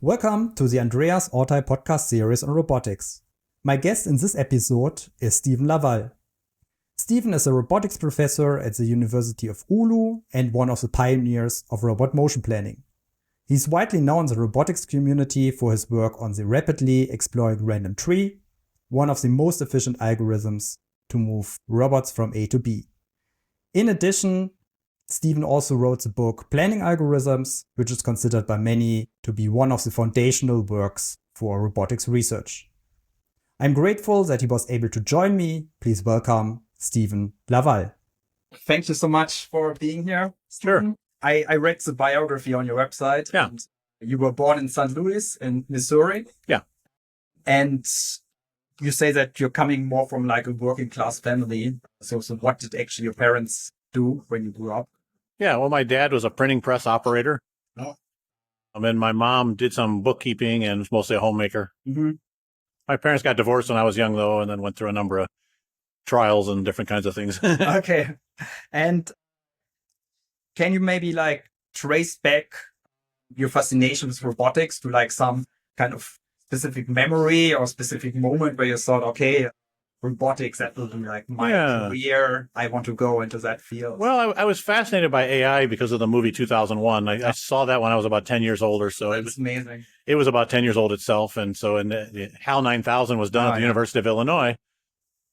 Welcome to the Andreas Orthey podcast series on robotics. My guest in this episode is Stephen LaValle. Stephen is a robotics professor at the University of Oulu and one of the pioneers of robot motion planning. He's widely known in the robotics community for his work on the rapidly exploring random tree, one of the most efficient algorithms to move robots from A to B. In addition, Stephen also wrote the book Planning Algorithms, which is considered by many to be one of the foundational works for robotics research. I'm grateful that he was able to join me. Please welcome Stephen LaValle. Thank you so much for being here, Stephen. Sure. I read the biography on your website. Yeah. And you were born in St. Louis in Missouri. Yeah. And you say that you're coming more from like a working class family. So what did actually your parents do when you grew up? Yeah, well, my dad was a printing press operator. Oh. And my mom did some bookkeeping and was mostly a homemaker. Mm-hmm. My parents got divorced when I was young, though, and then went through a number of trials and different kinds of things. Okay. And can you maybe like trace back your fascination with robotics to like some kind of specific memory or specific moment where you thought, okay, robotics, that will be like my career. I want to go into that field. Well, I was fascinated by AI because of the movie 2001. I saw that when I was about 10 years old or so. That's amazing. It was about 10 years old itself. And so the HAL 9000 was done at the University of Illinois,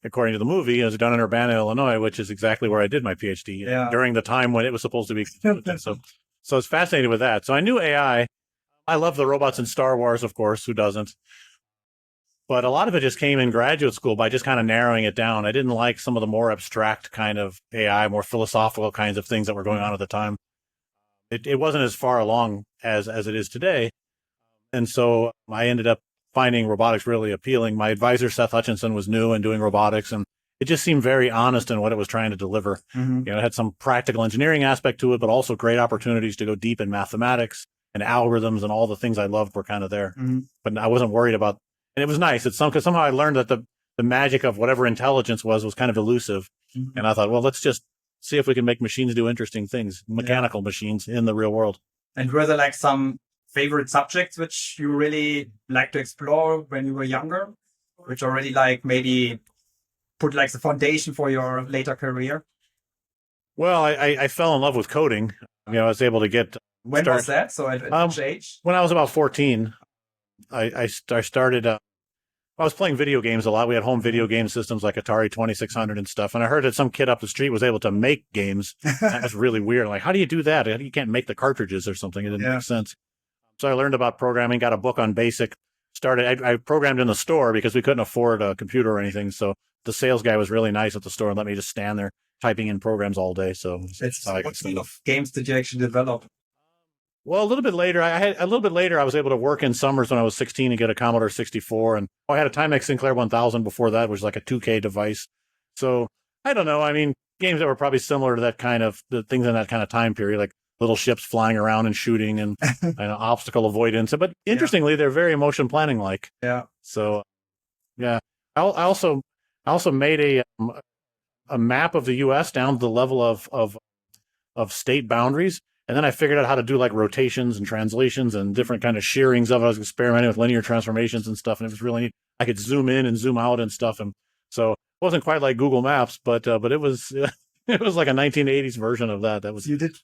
according to the movie. It was done in Urbana, Illinois, which is exactly where I did my PhD during the time when it was supposed to be. So I was fascinated with that. So I knew AI. I love the robots in Star Wars, of course. Who doesn't? But a lot of it just came in graduate school by just kind of narrowing it down. I didn't like some of the more abstract kind of AI, more philosophical kinds of things that were going on at the time. It wasn't as far along as it is today. And so I ended up finding robotics really appealing. My advisor, Seth Hutchinson, was new and doing robotics, and it just seemed very honest in what it was trying to deliver. Mm-hmm. You know, it had some practical engineering aspect to it, but also great opportunities to go deep in mathematics and algorithms, and all the things I loved were kind of there. Mm-hmm. But I wasn't worried about. And it was nice. Because somehow I learned that the magic of whatever intelligence was kind of elusive. Mm-hmm. And I thought, well, let's just see if we can make machines do interesting things, mechanical machines in the real world. And were there like some favorite subjects which you really like to explore when you were younger, which already like maybe put like the foundation for your later career? Well, I fell in love with coding. You know, I was able to get. When was that? So at which age? When I was about 14, I started. I was playing video games a lot. We had home video game systems like Atari 2600 and stuff. And I heard that some kid up the street was able to make games. That's really weird. Like, how do you do that? You can't make the cartridges or something. It didn't make sense. So I learned about programming, got a book on BASIC. I programmed in the store because we couldn't afford a computer or anything. So the sales guy was really nice at the store and let me just stand there typing in programs all day. So what kind of games did you actually develop? Well, a little bit later, I was able to work in summers when I was 16 and get a Commodore 64. And I had a Timex Sinclair 1000 before that, which was like a 2K device. So I don't know. I mean, games that were probably similar to that kind of the things in that kind of time period, like little ships flying around and shooting and obstacle avoidance. But interestingly, they're very motion planning like. Yeah. So, yeah. I also made a map of the U.S. down to the level of state boundaries. And then I figured out how to do like rotations and translations and different kind of shearings of it. I was experimenting with linear transformations and stuff, and it was really neat. I could zoom in and zoom out and stuff. And so it wasn't quite like Google Maps, but it was it was like a 1980s version of that. That was. You did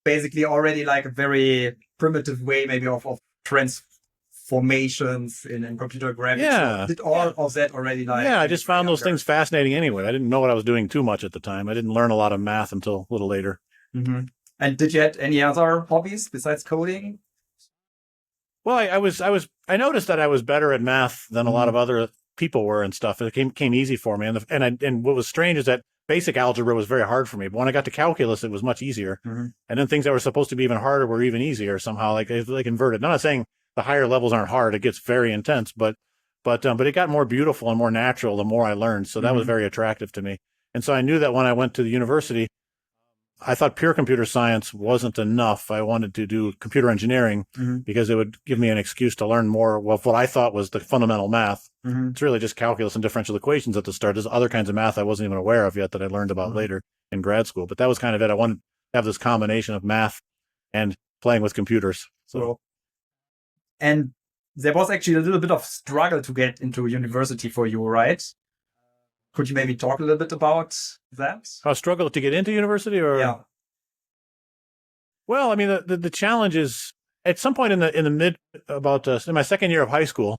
basically already like a very primitive way maybe of transformations in computer graphics. Yeah. So did all of that already like. Yeah, I just found those things fascinating anyway. I didn't know what I was doing too much at the time. I didn't learn a lot of math until a little later. Mm-hmm. And did you have any other hobbies besides coding? Well, I noticed that I was better at math than a lot of other people were and stuff. It came easy for me. And what was strange is that basic algebra was very hard for me. But when I got to calculus, it was much easier. Mm-hmm. And then things that were supposed to be even harder were even easier somehow. Like they converted. I'm not saying the higher levels aren't hard. It gets very intense, but it got more beautiful and more natural the more I learned. So that was very attractive to me. And so I knew that when I went to the university, I thought pure computer science wasn't enough. I wanted to do computer engineering because it would give me an excuse to learn more of what I thought was the fundamental math. Mm-hmm. It's really just calculus and differential equations at the start. There's other kinds of math I wasn't even aware of yet that I learned about later in grad school. But that was kind of it. I wanted to have this combination of math and playing with computers. So And there was actually a little bit of struggle to get into university for you, right? Could you maybe talk a little bit about that? I struggled to get into university, or yeah. Well, I mean, the challenge is at some point in my second year of high school,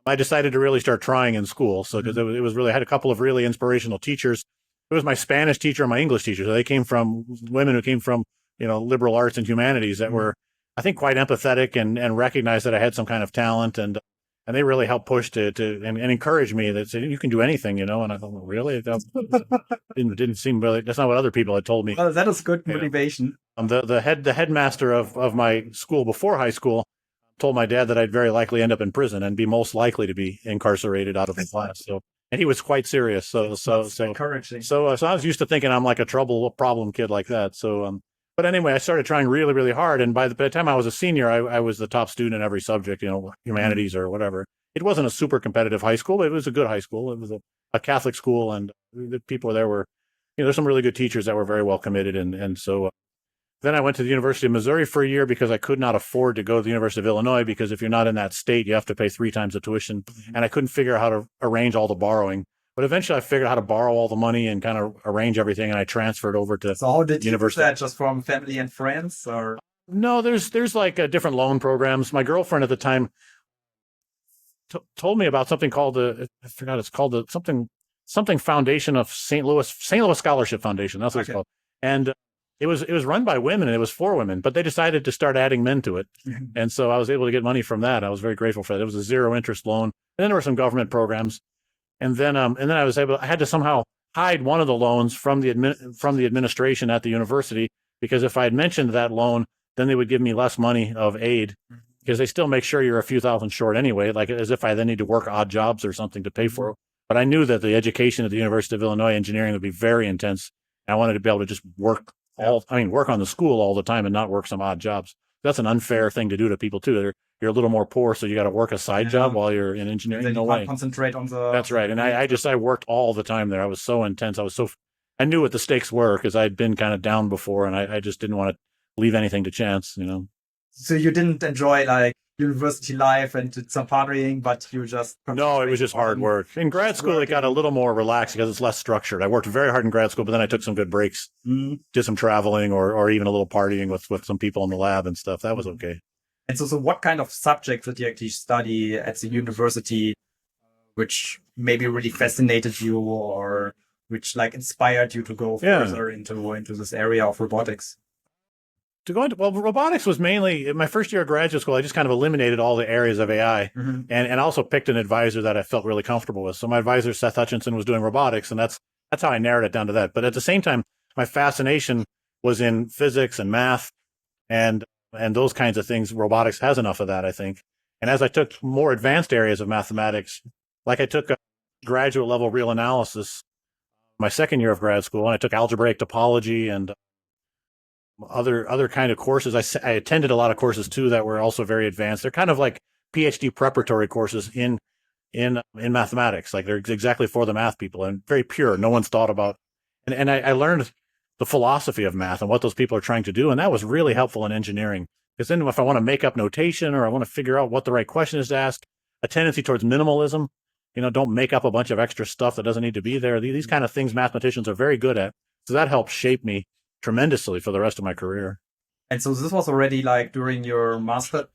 I decided to really start trying in school. So because it was really, I had a couple of really inspirational teachers. It was my Spanish teacher and my English teacher. So they came from women who came from, liberal arts and humanities that were, I think, quite empathetic and recognized that I had some kind of talent, and they really helped push and encourage me, that said, you can do anything, And I thought, well, really? That didn't seem really, that's not what other people had told me. Well, that is good motivation. The headmaster of my school before high school told my dad that I'd very likely end up in prison and be most likely to be incarcerated out of the class. So, and he was quite serious. So encouraging. So I was used to thinking I'm like a problem kid like that. So, but anyway, I started trying really, really hard. And by the time I was a senior, I was the top student in every subject, humanities or whatever. It wasn't a super competitive high school, but it was a good high school. It was a Catholic school, and the people there were, there's some really good teachers that were very well committed. And so then I went to the University of Missouri for a year because I could not afford to go to the University of Illinois, because if you're not in that state, you have to pay 3 times the tuition. And I couldn't figure out how to arrange all the borrowing. But eventually I figured out how to borrow all the money and kind of arrange everything, and I transferred over to So how did you do university. that? Just from family and friends, or? No, there's like different loan programs. My girlfriend at the time told me about something called I forgot, it's called something Foundation of St. Louis Scholarship Foundation. That's what it's called. And it was run by women, and it was for women, but they decided to start adding men to it. And so I was able to get money from that. I was very grateful for that. It was a 0 interest loan. And then there were some government programs. And then I had to somehow hide one of the loans from the administration at the university, because if I had mentioned that loan, then they would give me less money of aid, because they still make sure you're a few thousand short anyway, like as if I then need to work odd jobs or something to pay for it. But I knew that the education at the University of Illinois engineering would be very intense. And I wanted to be able to just work on the school all the time and not work some odd jobs. That's an unfair thing to do to people too. You're a little more poor, so you got to work a side job while you're in engineering. Then no you way. can't concentrate on the. That's right. And I worked all the time there. I was so intense. I knew what the stakes were, because I'd been kind of down before, and I just didn't want to leave anything to chance, So you didn't enjoy like university life and did some partying, but you just. No, it was just hard work. In grad school, it got a little more relaxed because it's less structured. I worked very hard in grad school, but then I took some good breaks, did some traveling or even a little partying with some people in the lab and stuff. That was okay. And so what kind of subjects did you actually study at the university, which maybe really fascinated you, or which like inspired you to go further into this area of robotics? Robotics was mainly in my first year of graduate school. I just kind of eliminated all the areas of AI, and also picked an advisor that I felt really comfortable with. So my advisor, Seth Hutchinson, was doing robotics, and that's how I narrowed it down to that. But at the same time, my fascination was in physics and math and those kinds of things. Robotics has enough of that, I think. And as I took more advanced areas of mathematics, like I took a graduate level real analysis my second year of grad school, and I took algebraic topology and other kind of courses. I attended a lot of courses too that were also very advanced. They're kind of like PhD preparatory courses in mathematics. Like they're exactly for the math people and very pure. No one's thought about. And I learned the philosophy of math and what those people are trying to do. And that was really helpful in engineering. Because then if I want to make up notation, or I want to figure out what the right question is to ask, a tendency towards minimalism, don't make up a bunch of extra stuff that doesn't need to be there. These kind of things mathematicians are very good at. So that helped shape me tremendously for the rest of my career. And so this was already like during your master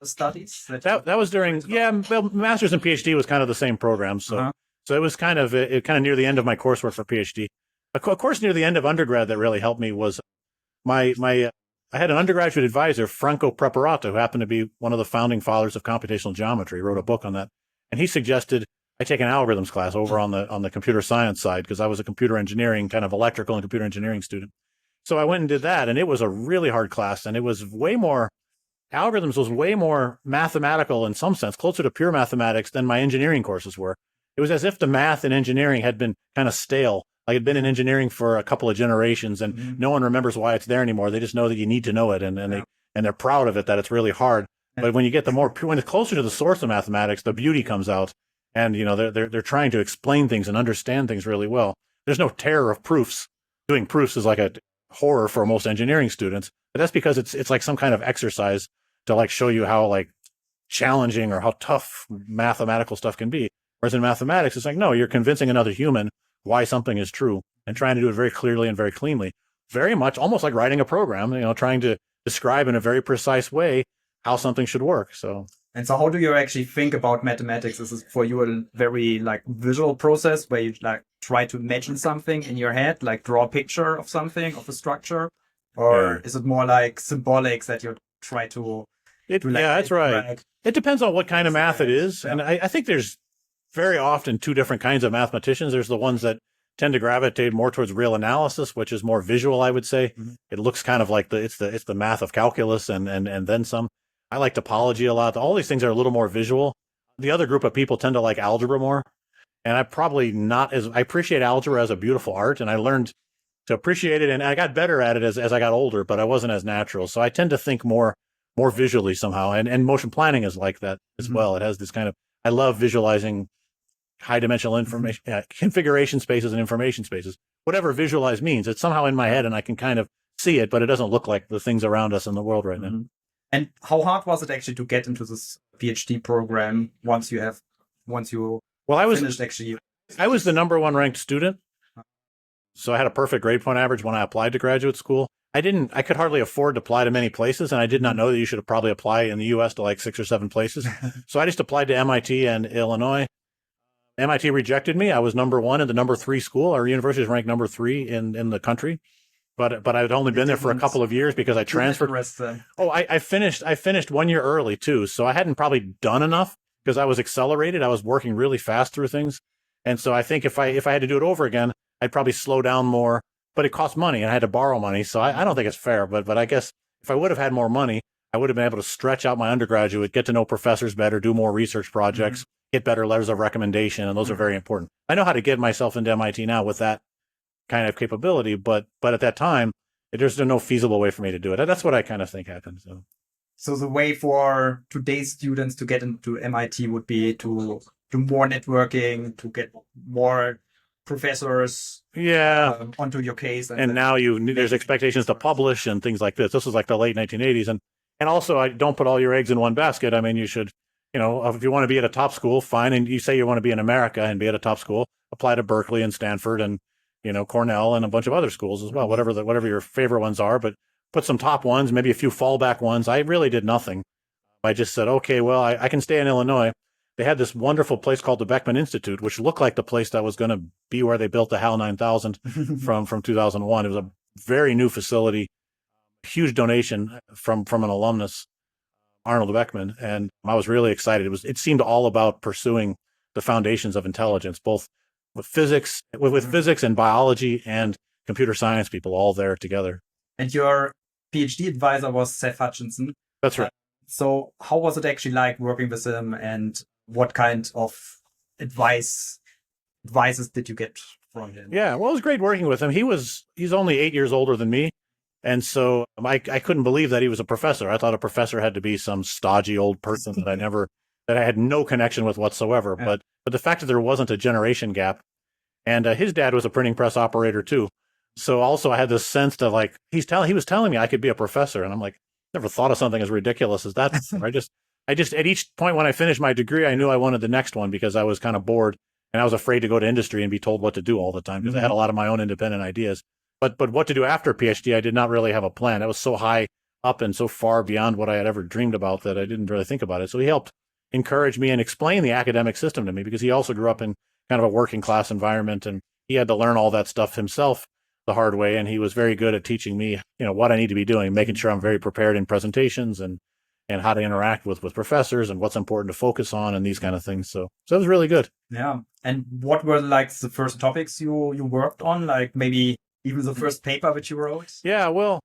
studies? That was during, master's and PhD was kind of the same program. So it was kind of near the end of my coursework for PhD. A course near the end of undergrad that really helped me was I had an undergraduate advisor, Franco Preparato, who happened to be one of the founding fathers of computational geometry, wrote a book on that. And he suggested I take an algorithms class over on the computer science side, because I was a computer engineering, kind of electrical and computer engineering student. So I went and did that, and it was a really hard class, and it was algorithms was way more mathematical in some sense, closer to pure mathematics than my engineering courses were. It was as if the math in engineering had been kind of stale. Like it'd been in engineering for a couple of generations, and no one remembers why it's there anymore. They just know that you need to know it, and they're proud of it, that it's really hard. But when you get when it's closer to the source of mathematics, the beauty comes out, and they're trying to explain things and understand things really well. There's no terror of proofs. Doing proofs is like a horror for most engineering students, but that's because it's like some kind of exercise to like show you how like challenging or how tough mathematical stuff can be. Whereas in mathematics, it's like, no, you're convincing another human why something is true and trying to do it very clearly and very cleanly. Very much almost like writing a program, trying to describe in a very precise way how something should work. And so how do you actually think about mathematics? Is it for you a very visual process where you try to imagine something in your head, draw a picture of something, of a structure? Or is it more like symbolics that you try to that's right. It depends on what kind of math it is. Yeah. And I think there's very often two different kinds of mathematicians. There's the ones that tend to gravitate more towards real analysis, which is more visual, I would say. Mm-hmm. It looks kind of like it's the math of calculus and then some. I like topology a lot. All these things are a little more visual. The other group of people tend to like algebra more. And I appreciate algebra as a beautiful art, and I learned to appreciate it, and I got better at it as I got older, but I wasn't as natural. So I tend to think more visually somehow. And motion planning is like that as well. It has this kind of, I love visualizing high dimensional information, configuration spaces and information spaces. Whatever visualize means, it's somehow in my head and I can kind of see it, but it doesn't look like the things around us in the world right now. And how hard was it actually to get into this PhD program once you finished actually? I was the number one ranked student. So I had a perfect grade point average when I applied to graduate school. I could hardly afford to apply to many places, and I did not know that you should probably apply in the US to 6 or 7 places. So I just applied to MIT and Illinois. MIT rejected me. I was number one in the number 3 school. Our university is ranked number 3 in the country. But I'd only been there for a couple of years because I transferred. I finished 1 year early too. So I hadn't probably done enough because I was accelerated. I was working really fast through things. And so I think if I had to do it over again, I'd probably slow down more, but it cost money and I had to borrow money. So I don't think it's fair, but I guess if I would have had more money, I would have been able to stretch out my undergraduate, get to know professors better, do more research projects, get better letters of recommendation. And those are very important. I know how to get myself into MIT now with that kind of capability, but at that time, there's no feasible way for me to do it. That's what I kind of think happened. So the way for today's students to get into MIT would be to do more networking, to get more professors onto your case. And now there's expectations to publish and things like this. This was like the late 1980s. And also, I don't put all your eggs in one basket. I mean, you should, if you want to be at a top school, fine. And you say you want to be in America and be at a top school, apply to Berkeley and Stanford and Cornell and a bunch of other schools as well, whatever your favorite ones are, but put some top ones, maybe a few fallback ones. I really did nothing. I just said, okay, well, I can stay in Illinois. They had this wonderful place called the Beckman Institute, which looked like the place that was going to be where they built the HAL 9000 from 2001. It was a very new facility, huge donation from an alumnus, Arnold Beckman. And I was really excited. It seemed all about pursuing the foundations of intelligence, both with physics and biology and computer science people all there together. And your PhD advisor was Seth Hutchinson. That's right. So how was it actually like working with him, and what kind of advices did you get from him? Yeah, well, it was great working with him. He's only 8 years older than me. And so I couldn't believe that he was a professor. I thought a professor had to be some stodgy old person that I had no connection with whatsoever. Yeah. But the fact that there wasn't a generation gap, and his dad was a printing press operator too. So also I had this sense that he was telling me I could be a professor, and I'm like, never thought of something as ridiculous as that. I just at each point when I finished my degree, I knew I wanted the next one because I was kind of bored and I was afraid to go to industry and be told what to do all the time because I had a lot of my own independent ideas. But what to do after PhD, I did not really have a plan. It was so high up and so far beyond what I had ever dreamed about that I didn't really think about it. So he helped encourage me and explain the academic system to me because he also grew up in kind of a working class environment and he had to learn all that stuff himself the hard way. And he was very good at teaching me, what I need to be doing, making sure I'm very prepared in presentations and how to interact with professors and what's important to focus on and these kind of things. So it was really good. Yeah. And what were the first topics you worked on? Maybe even the first paper which you wrote? Yeah, well,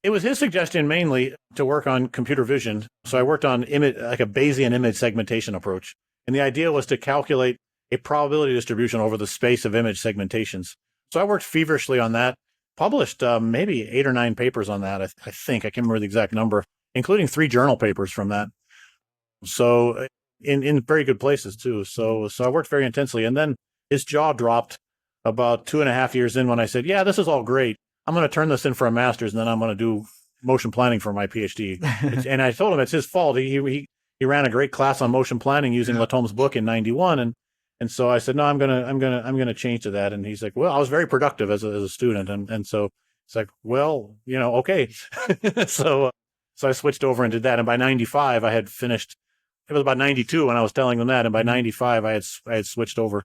it was his suggestion mainly to work on computer vision. So I worked on a Bayesian image segmentation approach. And the idea was to calculate a probability distribution over the space of image segmentations. So I worked feverishly on that, published maybe 8 or 9 papers on that, I think. I can't remember the exact number, including 3 journal papers from that. So in very good places too. So I worked very intensely. And then his jaw dropped about 2.5 years in when I said, yeah, this is all great. I'm going to turn this in for a master's and then I'm going to do motion planning for my PhD. And I told him it's his fault. He he ran a great class on motion planning using Latom's book in 91. And so I said, no, I'm going to change to that. And he's like, well, I was very productive as a student. And so it's like, well, okay. So I switched over and did that. And by 95, I had finished. It was about 92 when I was telling them that. And by 95, I had switched over.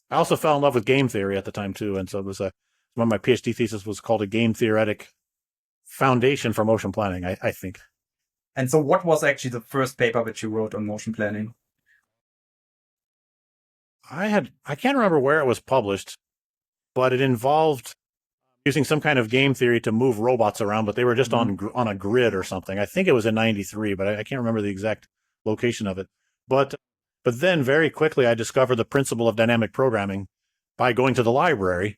I also fell in love with game theory at the time too. And so it was one of my PhD thesis was called a game theoretic foundation for motion planning, I think. And so what was actually the first paper which you wrote on motion planning? I can't remember where it was published, but it involved using some kind of game theory to move robots around, but they were just on a grid or something. I think it was in 93, but I can't remember the exact location of it. But then very quickly I discovered the principle of dynamic programming by going to the library,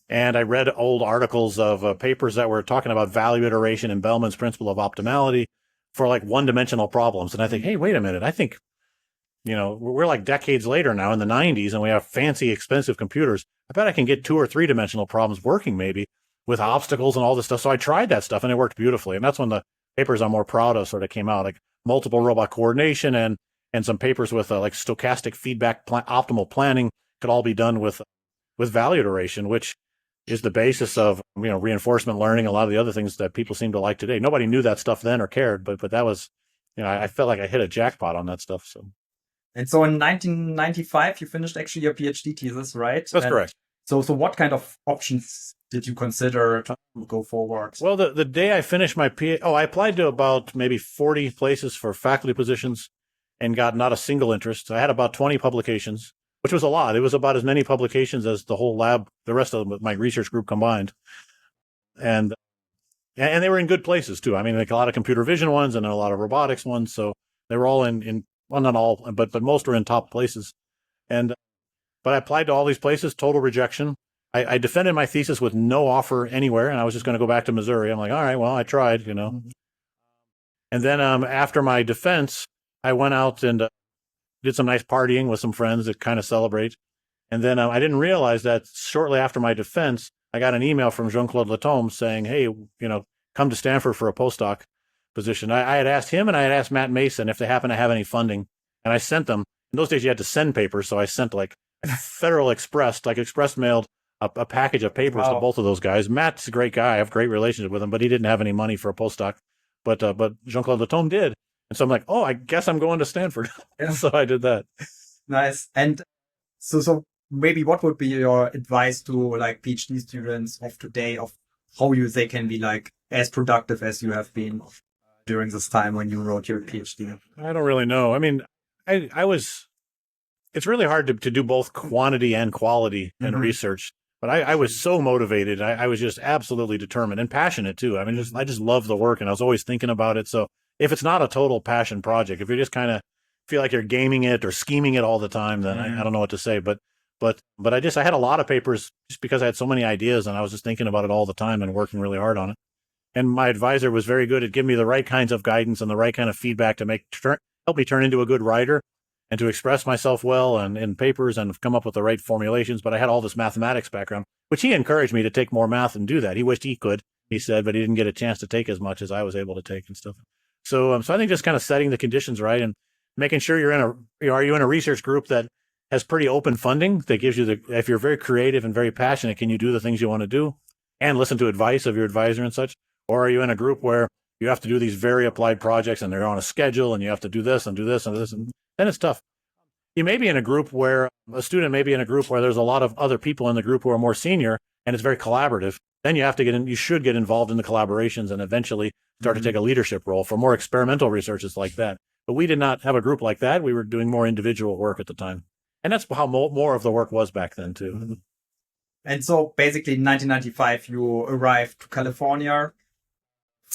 and I read old articles of papers that were talking about value iteration and Bellman's principle of optimality for like one-dimensional problems. And I think, hey, wait a minute, I think we're like decades later now in the 90s and we have fancy, expensive computers. I bet I can get 2 or 3 dimensional problems working maybe with obstacles and all this stuff. So I tried that stuff and it worked beautifully. And that's when the papers I'm more proud of sort of came out, like multiple robot coordination and some papers with like stochastic feedback, optimal planning could all be done with value iteration, which is the basis of, reinforcement learning, a lot of the other things that people seem to like today. Nobody knew that stuff then or cared, but that was, I felt like I hit a jackpot on that stuff. So. And so in 1995, you finished actually your PhD thesis, right? That's correct. So what kind of options did you consider to go forward? Well, the day I finished my PhD, I applied to about maybe 40 places for faculty positions and got not a single interest. I had about 20 publications, which was a lot. It was about as many publications as the whole lab, the rest of my research group combined. And they were in good places too. I mean, like a lot of computer vision ones and a lot of robotics ones. So they were all in well, not all, but most were in top places. But I applied to all these places, total rejection. I defended my thesis with no offer anywhere, and I was just going to go back to Missouri. I'm like, all right, well, I tried, And then after my defense, I went out and did some nice partying with some friends to kind of celebrate. And then I didn't realize that shortly after my defense, I got an email from Jean-Claude Latome saying, hey, come to Stanford for a postdoc position. I had asked him and I had asked Matt Mason if they happen to have any funding. And I sent them. In those days, you had to send papers. So I sent like Federal Express, like express mailed a package of papers to both of those guys. Matt's a great guy. I have a great relationship with him, but he didn't have any money for a postdoc. But Jean-Claude Latome did. And so I'm like, I guess I'm going to Stanford. So I did that. Nice. And so maybe what would be your advice to like PhD students of today of how they can be like as productive as you have been during this time when you wrote your PhD? I don't really know. I mean, it's really hard to do both quantity and quality in research, but I was so motivated. I was just absolutely determined and passionate too. I mean, I just love the work and I was always thinking about it. So if it's not a total passion project, if you just kind of feel like you're gaming it or scheming it all the time, then I don't know what to say. But I had a lot of papers just because I had so many ideas and I was just thinking about it all the time and working really hard on it. And my advisor was very good at giving me the right kinds of guidance and the right kind of feedback to help me turn into a good writer and to express myself well and in papers and come up with the right formulations. But I had all this mathematics background, which he encouraged me to take more math and do that. He wished he could, he said, but he didn't get a chance to take as much as I was able to take and stuff. So I think just kind of setting the conditions right and making sure are you in a research group that has pretty open funding that gives you if you're very creative and very passionate, can you do the things you want to do and listen to advice of your advisor and such? Or are you in a group where you have to do these very applied projects and they're on a schedule and you have to do this and do this and this, and then it's tough. You may be in a group where a student may be in a group where there's a lot of other people in the group who are more senior and it's very collaborative. Then you should get involved in the collaborations and eventually start to take a leadership role for more experimental research. It's like that. But we did not have a group like that. We were doing more individual work at the time. And that's how more of the work was back then too. And so basically in 1995, you arrived to California.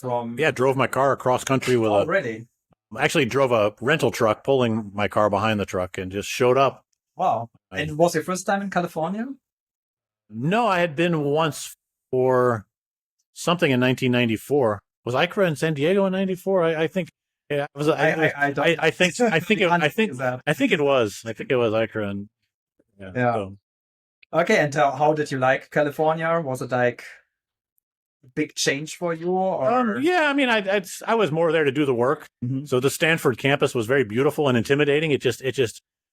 Drove my car across country with already. Actually drove a rental truck pulling my car behind the truck and just showed up. Wow. And was your first time in California? No, I had been once for something in 1994. Was ICRA in San Diego in 94? I think. Yeah, it was. I think it was ICRA. And, yeah. So. Okay, and how did you like California? Was it like big change for you? Or? Yeah, I mean, I was more there to do the work. Mm-hmm. So the Stanford campus was very beautiful and intimidating. It just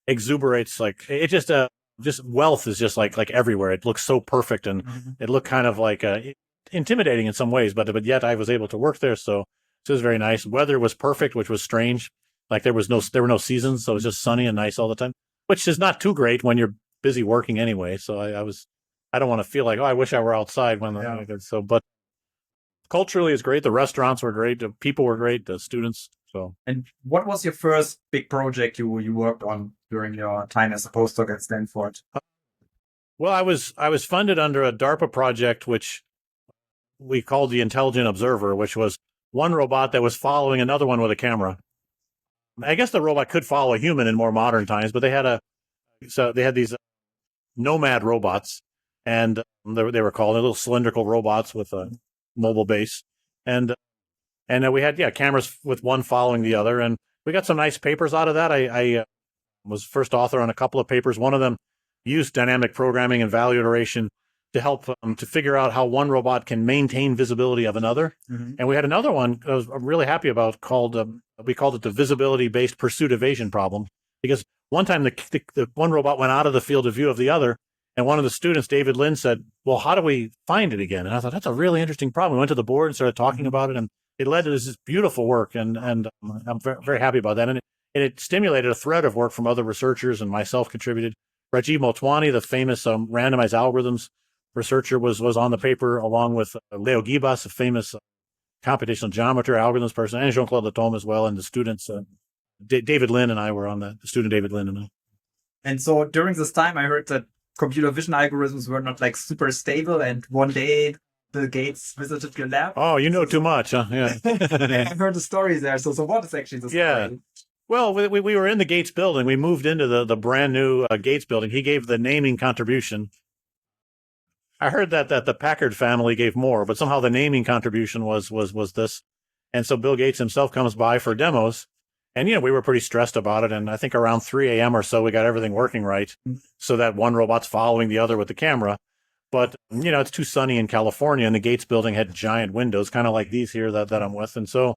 exuberates, like it just wealth is just like everywhere. It looks so perfect, and it looked kind of like intimidating in some ways, but yet I was able to work there. So it was very nice. Weather was perfect, which was strange. Like there were no seasons, so it was just sunny and nice all the time, which is not too great when you're busy working anyway. So I don't want to feel like, oh, I wish I were outside when so, but culturally it's great. The restaurants were great. The people were great. The students. So. And what was your first big project you worked on during your time as a postdoc at Stanford? Well, I was funded under a DARPA project, which we called the Intelligent Observer, which was one robot that was following another one with a camera. I guess the robot could follow a human in more modern times, but they had these nomad robots, and they were called little cylindrical robots with a mobile base, and we had cameras with one following the other, and we got some nice papers out of that. I was first author on a couple of papers. One of them used dynamic programming and value iteration to help to figure out how one robot can maintain visibility of another. Mm-hmm. And we had another one I was really happy about called, we called it the visibility-based pursuit evasion problem, because one time the one robot went out of the field of view of the other, and one of the students, David Lynn, said, well, how do we find it again? And I thought, that's a really interesting problem. We went to the board and started talking about it, and it led to this beautiful work, and I'm very, very happy about that. And it stimulated a thread of work from other researchers, and myself contributed. Rajiv Motwani, the famous randomized algorithms researcher, was on the paper, along with Leo Gibas, a famous computational geometry algorithms person, and Jean-Claude Latome as well, and the students, David Lynn and I were on the student David Lynn and I. And so during this time, I heard that computer vision algorithms were not like super stable, and one day Bill Gates visited your lab. Oh, you know too much, huh? Yeah. I heard the stories there. So what is actually the story? Yeah. Well, we were in the Gates building. We moved into the brand new Gates building. He gave the naming contribution. I heard that the Packard family gave more, but somehow the naming contribution was this. And so Bill Gates himself comes by for demos. And, we were pretty stressed about it. And I think around 3 a.m. or so, we got everything working right, so that one robot's following the other with the camera. But, it's too sunny in California, and the Gates building had giant windows, kind of like these here that I'm with. And so,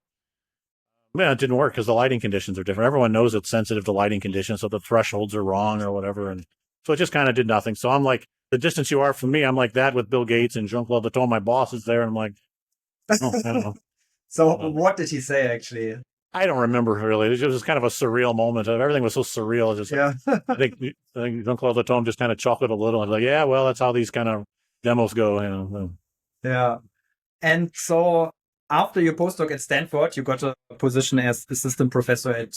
it didn't work because the lighting conditions are different. Everyone knows it's sensitive to lighting conditions, so the thresholds are wrong or whatever. And so it just kind of did nothing. So I'm like, the distance you are from me, I'm like that with Bill Gates and Jean-Claude Latome. My boss is there, and I'm like, oh, I don't know. So what did he say, actually? I don't remember really. It was just kind of a surreal moment. Everything was so surreal. Just, yeah. I think Jean-Claude Latome just kind of chuckled a little. I was like, yeah, well, that's how these kind of demos go. Yeah. And so after your postdoc at Stanford, you got a position as assistant professor at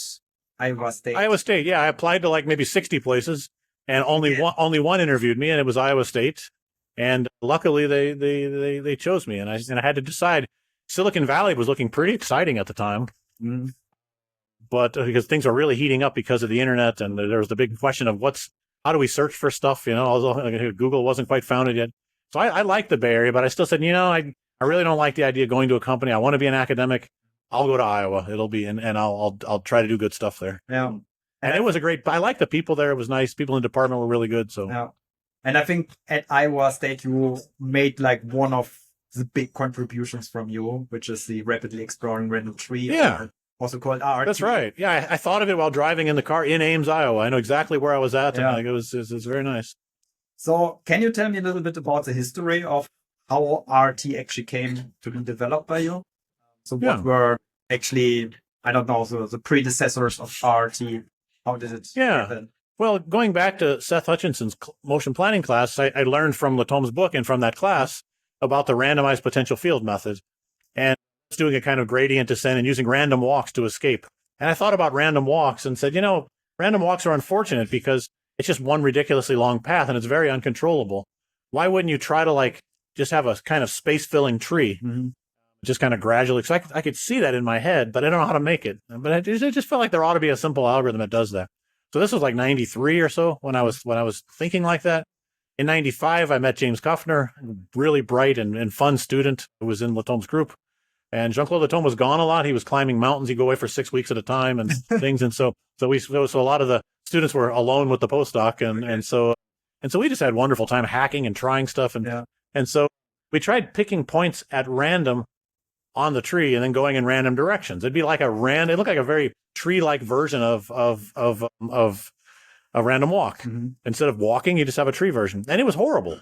Iowa State. Iowa State, yeah. I applied to like maybe 60 places, and only one interviewed me, and it was Iowa State. And luckily, they chose me, and I had to decide. Silicon Valley was looking pretty exciting at the time. Mm-hmm. But because things are really heating up because of the internet, and there was the big question of how do we search for stuff? Although Google wasn't quite founded yet. So I like the Bay Area, but I still said, I really don't like the idea of going to a company. I want to be an academic. I'll go to Iowa. It'll be, and I'll try to do good stuff there. Yeah. And it was I liked the people there. It was nice. People in the department were really good. So yeah. And I think at Iowa State, you made like one of the big contributions from you, which is the rapidly exploring random tree. Yeah. Also called RRT. That's right. Yeah, I thought of it while driving in the car in Ames, Iowa. I know exactly where I was at. Yeah. And it was very nice. So can you tell me a little bit about the history of how RRT actually came to be developed by you? So what were actually, I don't know, the predecessors of RRT? How did it happen? Well, going back to Seth Hutchinson's motion planning class, I learned from Latome's book and from that class about the randomized potential field method, and doing a kind of gradient descent and using random walks to escape. And I thought about random walks and said, random walks are unfortunate because it's just one ridiculously long path and it's very uncontrollable. Why wouldn't you try to just have a kind of space-filling tree, just kind of gradually? So I could see that in my head, but I don't know how to make it. But it just felt like there ought to be a simple algorithm that does that. So this was like 93 or so when I was thinking like that. In 95, I met James Kuffner, really bright and fun student who was in Latome's group. And Jean-Claude Latome was gone a lot. He was climbing mountains. He'd go away for 6 weeks at a time and things. And so a lot of the students were alone with the postdoc. And so we just had a wonderful time hacking and trying stuff. And so we tried picking points at random on the tree and then going in random directions. It'd be like it looked like a very tree-like version of a random walk. Mm-hmm. Instead of walking, you just have a tree version. And it was horrible.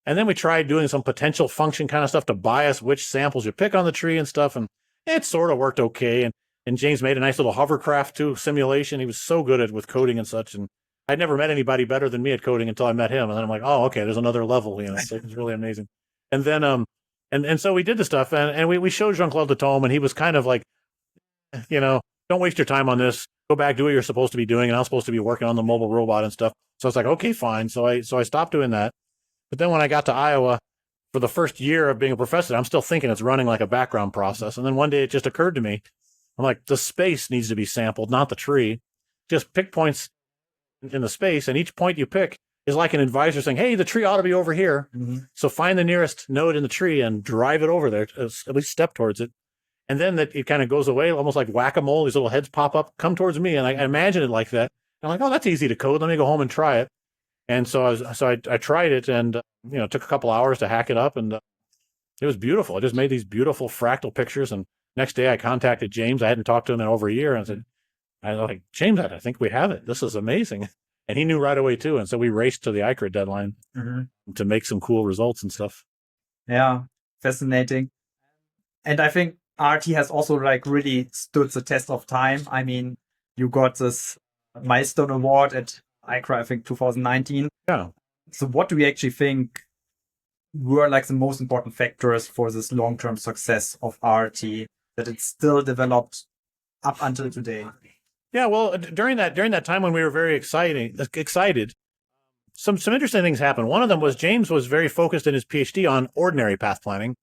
And then we tried doing some potential function kind of stuff to bias which samples you pick on the tree and stuff. And it sort of worked okay. And James made a nice little hovercraft too simulation. He was so good with coding and such. And I'd never met anybody better than me at coding until I met him. And then I'm like, oh, okay, there's another level. So it was really amazing. And then, and so we did the stuff and we showed Jean-Claude Detombe, and he was kind of like, don't waste your time on this. Go back, do what you're supposed to be doing. And I'm supposed to be working on the mobile robot and stuff. So I was like, okay, fine. So I stopped doing that. But then when I got to Iowa for the first year of being a professor, I'm still thinking it's running like a background process. And then one day it just occurred to me, I'm like, the space needs to be sampled, not the tree. Just pick points in the space, and each point you pick is like an advisor saying, hey, the tree ought to be over here. Mm-hmm. So find the nearest node in the tree and drive it over there, at least step towards it. And then it kind of goes away, almost like whack-a-mole. These little heads pop up, come towards me, and I imagine it like that. I'm like, oh, that's easy to code. Let me go home and try it. And so I tried it, and it took a couple hours to hack it up, and it was beautiful. I just made these beautiful fractal pictures. And next day I contacted James. I hadn't talked to him in over a year, and I was like, James, I think we have it. This is amazing. And he knew right away too. And so we raced to the ICRA deadline to make some cool results and stuff. Yeah, fascinating. And I think RRT has also really stood the test of time. I mean, you got this milestone award at ICRA, I think 2019. Yeah. So what do we actually think were the most important factors for this long-term success of RRT, that it's still developed up until today? Yeah, well, during that time when we were very excited, some interesting things happened. One of them was James was very focused in his PhD on ordinary path planning,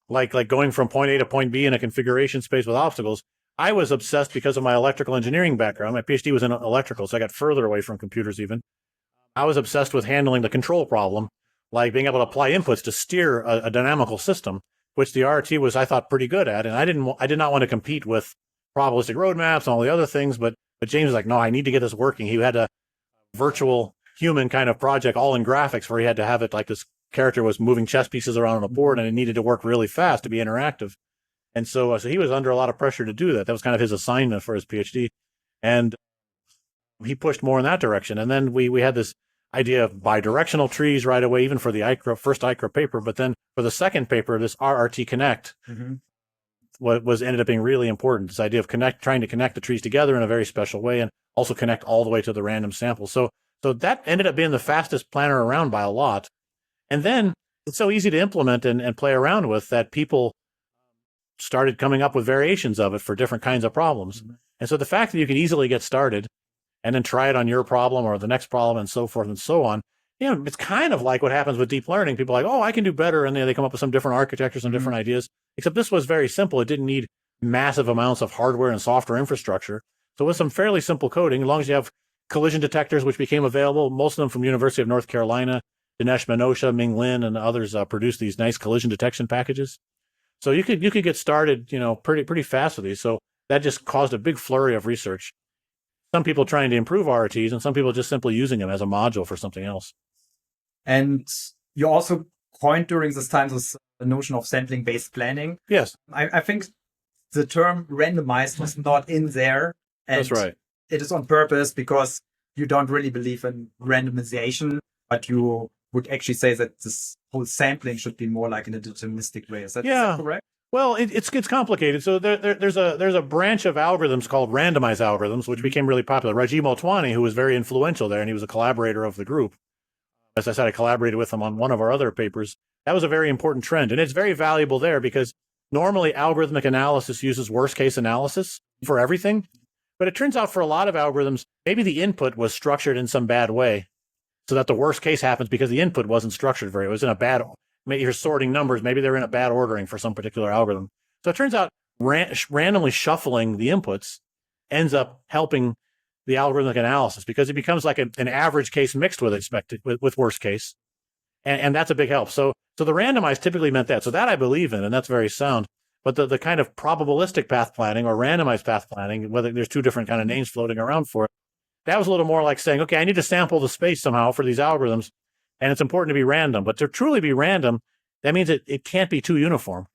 like going from point A to point B in a configuration space with obstacles. I was obsessed because of my electrical engineering background. My PhD was in electrical, so I got further away from computers even. I was obsessed with handling the control problem, like being able to apply inputs to steer a dynamical system, which the RRT was, I thought, pretty good at. And I did not want to compete with probabilistic roadmaps and all the other things, but James was like, no, I need to get this working. He had a virtual human kind of project all in graphics where he had to have it like this character was moving chess pieces around on a board, and it needed to work really fast to be interactive. And so he was under a lot of pressure to do that. That was kind of his assignment for his PhD. And he pushed more in that direction. And then we had this idea of bidirectional trees right away, even for the first ICRA paper. But then for the second paper, this RRT Connect, what ended up being really important, this idea of trying to connect the trees together in a very special way, and also connect all the way to the random sample. So that ended up being the fastest planner around by a lot. And then it's so easy to implement and play around with that people started coming up with variations of it for different kinds of problems. And so the fact that you can easily get started and then try it on your problem or the next problem and so forth and so on, it's kind of like what happens with deep learning. People are like, oh, I can do better. And then they come up with some different architecture, some different ideas, except this was very simple. It didn't need massive amounts of hardware and software infrastructure. So with some fairly simple coding, as long as you have collision detectors, which became available, most of them from University of North Carolina, Dinesh Manosha, Ming Lin, and others produced these nice collision detection packages. So you could get started, pretty fast with these. So that just caused a big flurry of research. Some people trying to improve RRTs, and some people just simply using them as a module for something else. And you also coined during this time this notion of sampling-based planning. Yes. I think the term randomized was not in there. And that's right. It is on purpose because you don't really believe in randomization, but you would actually say that this whole sampling should be more like in a deterministic way. Is that correct? Well, it's complicated. So there's a branch of algorithms called randomized algorithms, which became really popular. Rajiv Motwani, who was very influential there, and he was a collaborator of the group. As I said, I collaborated with him on one of our other papers. That was a very important trend, and it's very valuable there because normally algorithmic analysis uses worst-case analysis for everything. But it turns out for a lot of algorithms, maybe the input was structured in some bad way so that the worst case happens because the input wasn't structured very well. It was in a bad, maybe you're sorting numbers, maybe they're in a bad ordering for some particular algorithm. So it turns out randomly shuffling the inputs ends up helping the algorithmic analysis because it becomes like an average case mixed with with worst case. And that's a big help. So the randomized typically meant that. So that I believe in, and that's very sound. But the kind of probabilistic path planning or randomized path planning, whether there's two different kind of names floating around for it, that was a little more like saying, okay, I need to sample the space somehow for these algorithms, and it's important to be random. But to truly be random, that means it can't be too uniform.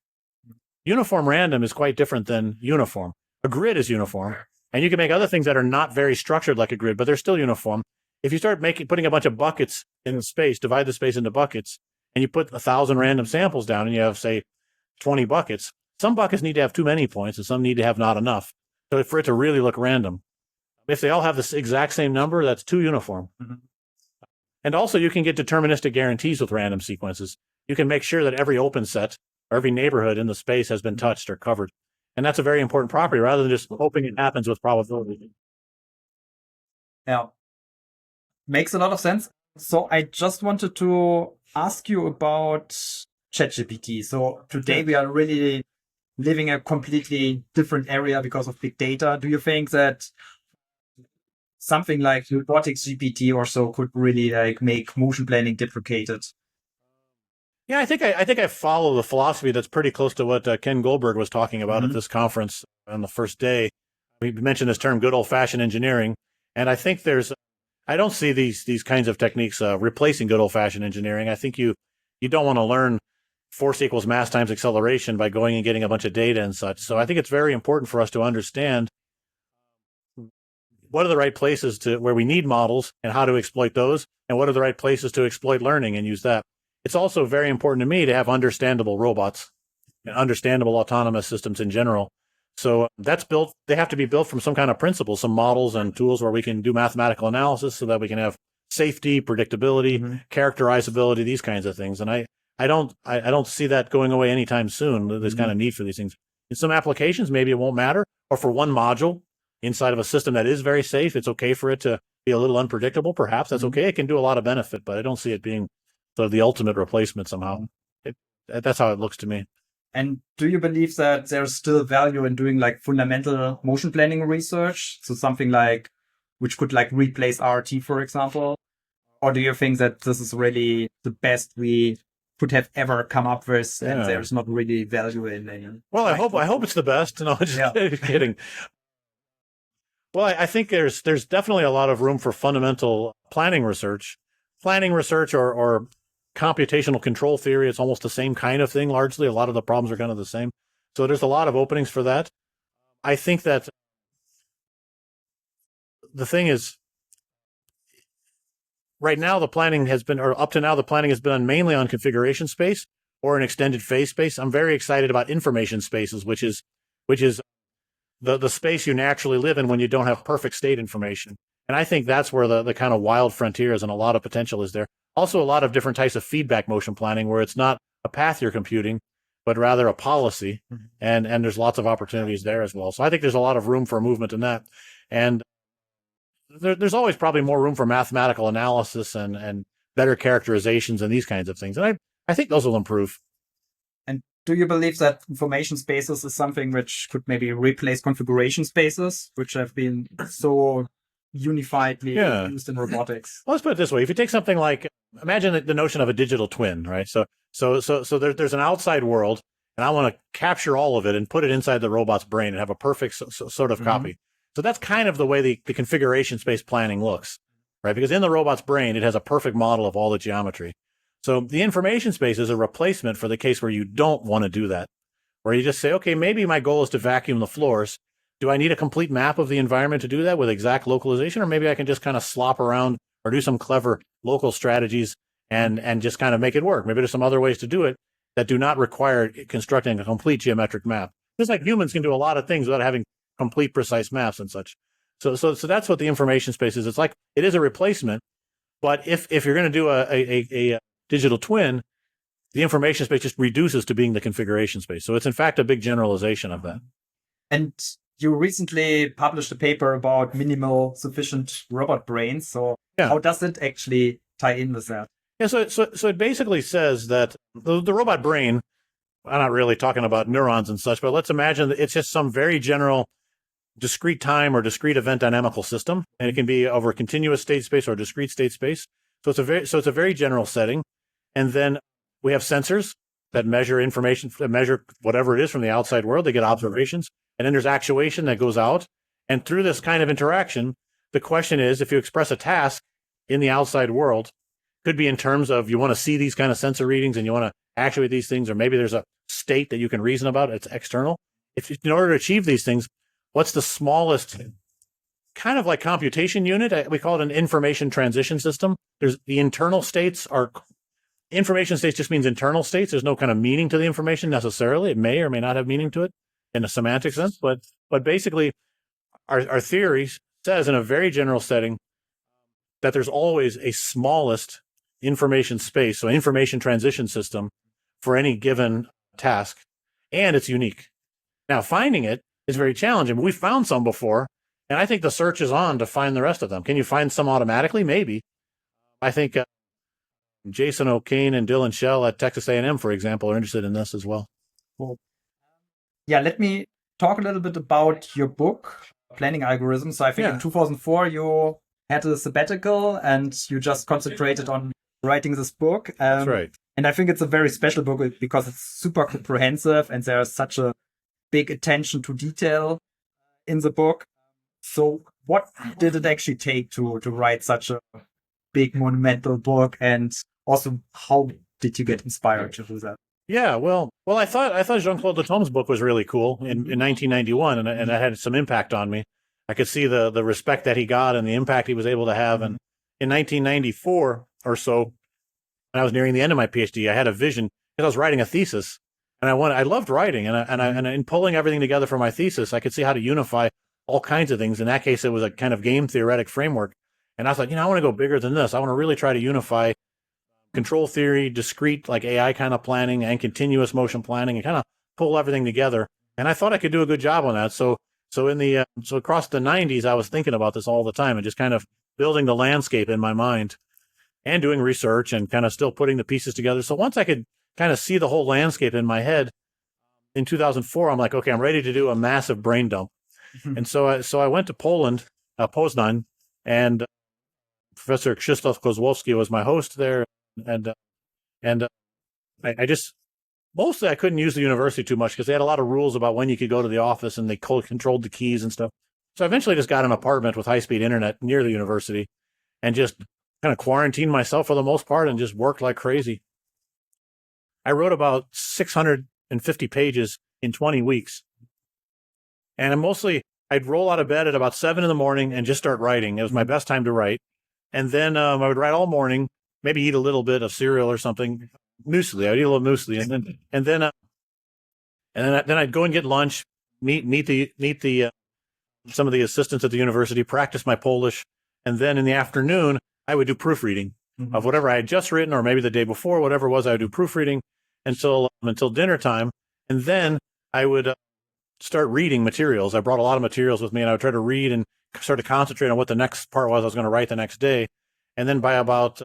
Uniform random is quite different than uniform. A grid is uniform, and you can make other things that are not very structured like a grid, but they're still uniform. If you start putting a bunch of buckets in the space, divide the space into buckets, and you put 1,000 random samples down, and you have, say, 20 buckets, some buckets need to have too many points, and some need to have not enough. So for it to really look random. If they all have the exact same number, that's too uniform. Mm-hmm. And also, you can get deterministic guarantees with random sequences. You can make sure that every open set or every neighborhood in the space has been touched or covered. And that's a very important property rather than just hoping it happens with probability. Yeah. Makes a lot of sense. So I just wanted to ask you about ChatGPT. So today we are really living a completely different area because of big data. Do you think that something like RoboticsGPT or so could really like make motion planning deprecated? Yeah, I think I follow the philosophy that's pretty close to what Ken Goldberg was talking about at this conference on the first day. We mentioned this term, good old-fashioned engineering, and I think I don't see these kinds of techniques replacing good old-fashioned engineering. I think you don't want to learn force equals mass times acceleration by going and getting a bunch of data and such. So I think it's very important for us to understand what are the right places where we need models and how to exploit those, and what are the right places to exploit learning and use that. It's also very important to me to have understandable robots and understandable autonomous systems in general. So they have to be built from some kind of principles, some models and tools where we can do mathematical analysis so that we can have safety, predictability, characterizability, these kinds of things. And I don't see that going away anytime soon. There's kind of need for these things. In some applications, maybe it won't matter, or for one module inside of a system that is very safe, it's okay for it to be a little unpredictable. Perhaps that's okay. It can do a lot of benefit, but I don't see it being sort of the ultimate replacement somehow. That's how it looks to me. And do you believe that there's still value in doing like fundamental motion planning research? So something like, which could like replace RRT, for example? Or do you think that this is really the best we could have ever come up with, and there's not really value in any? Well, I hope it's the best. No, just kidding. Well, I think there's definitely a lot of room for fundamental planning research or computational control theory. It's almost the same kind of thing. Largely, a lot of the problems are kind of the same. So there's a lot of openings for that. I think that the thing is, right now the planning has been, or up to now the planning has been mainly on configuration space or an extended phase space. I'm very excited about information spaces, which is the space you naturally live in when you don't have perfect state information. And I think that's where the kind of wild frontier is, and a lot of potential is there. Also, a lot of different types of feedback motion planning where it's not a path you're computing, but rather a policy. And there's lots of opportunities there as well. So I think there's a lot of room for movement in that. And there's always probably more room for mathematical analysis and better characterizations and these kinds of things. And I think those will improve. And do you believe that information spaces is something which could maybe replace configuration spaces, which have been so unifiedly used in robotics? Well, let's put it this way. If you take something like, imagine the notion of a digital twin, right? So there's an outside world, and I want to capture all of it and put it inside the robot's brain and have a perfect sort of copy. So that's kind of the way the configuration space planning looks, right? Because in the robot's brain, it has a perfect model of all the geometry. So the information space is a replacement for the case where you don't want to do that, where you just say, okay, maybe my goal is to vacuum the floors. Do I need a complete map of the environment to do that with exact localization? Or maybe I can just kind of slop around or do some clever local strategies and just kind of make it work. Maybe there's some other ways to do it that do not require constructing a complete geometric map. Just like humans can do a lot of things without having complete precise maps and such. So that's what the information space is. It's like, it is a replacement, but if you're going to do a digital twin, the information space just reduces to being the configuration space. So it's in fact a big generalization of that. And you recently published a paper about minimal sufficient robot brains. So how does it actually tie in with that? Yeah, so it basically says that the robot brain, I'm not really talking about neurons and such, but let's imagine that it's just some very general discrete time or discrete event dynamical system, and it can be over a continuous state space or a discrete state space. So it's a very general setting. And then we have sensors that measure information, that measure whatever it is from the outside world. They get observations. And then there's actuation that goes out. And through this kind of interaction, the question is, if you express a task in the outside world, could be in terms of you want to see these kind of sensor readings and you want to actuate these things, or maybe there's a state that you can reason about. It's external. In order to achieve these things, what's the smallest kind of like computation unit? We call it an information transition system. There's the internal states are information states just means internal states. There's no kind of meaning to the information necessarily. It may or may not have meaning to it in a semantic sense, but basically our theory says in a very general setting that there's always a smallest information space, so information transition system for any given task, and it's unique. Now, finding it is very challenging. We found some before, and I think the search is on to find the rest of them. Can you find some automatically? Maybe. I think Jason O'Kane and Dylan Shell at Texas A&M, for example, are interested in this as well. Cool. Yeah, let me talk a little bit about your book, Planning Algorithms. So I think in 2004, you had a sabbatical and you just concentrated on writing this book. That's right. And I think it's a very special book because it's super comprehensive and there's such a big attention to detail in the book. So what did it actually take to write such a big monumental book, and also how did you get inspired to do that? Yeah, well, I thought Jean-Claude Latomme's book was really cool in 1991, and that had some impact on me. I could see the respect that he got and the impact he was able to have. And in 1994 or so, when I was nearing the end of my PhD, I had a vision because I was writing a thesis, and I loved writing, and in pulling everything together for my thesis, I could see how to unify all kinds of things. In that case, it was a kind of game theoretic framework. And I thought, I want to go bigger than this. I want to really try to unify control theory, discrete, like AI kind of planning, and continuous motion planning, and kind of pull everything together. And I thought I could do a good job on that. So across the 90s, I was thinking about this all the time and just kind of building the landscape in my mind and doing research and kind of still putting the pieces together. So once I could kind of see the whole landscape in my head in 2004, I'm like, okay, I'm ready to do a massive brain dump. And so I went to Poland, Poznan, and Professor Krzysztof Kozłowski was my host there, and I just mostly I couldn't use the university too much because they had a lot of rules about when you could go to the office, and they controlled the keys and stuff. So I eventually just got an apartment with high-speed internet near the university, and just kind of quarantined myself for the most part, and just worked like crazy. I wrote about 650 pages in 20 weeks, and I'd roll out of bed at about 7 a.m. and just start writing. It was my best time to write. And then I would write all morning, maybe eat a little bit of cereal or something, muesli. I would eat a little muesli, and then I'd go and get lunch, meet some of the assistants at the university, practice my Polish, and then in the afternoon I would do proofreading of whatever I had just written, or maybe the day before, whatever it was. I would do proofreading until dinner time, and then I would start reading materials. I brought a lot of materials with me, and I would try to read and start to concentrate on what the next part was I was going to write the next day. And then by about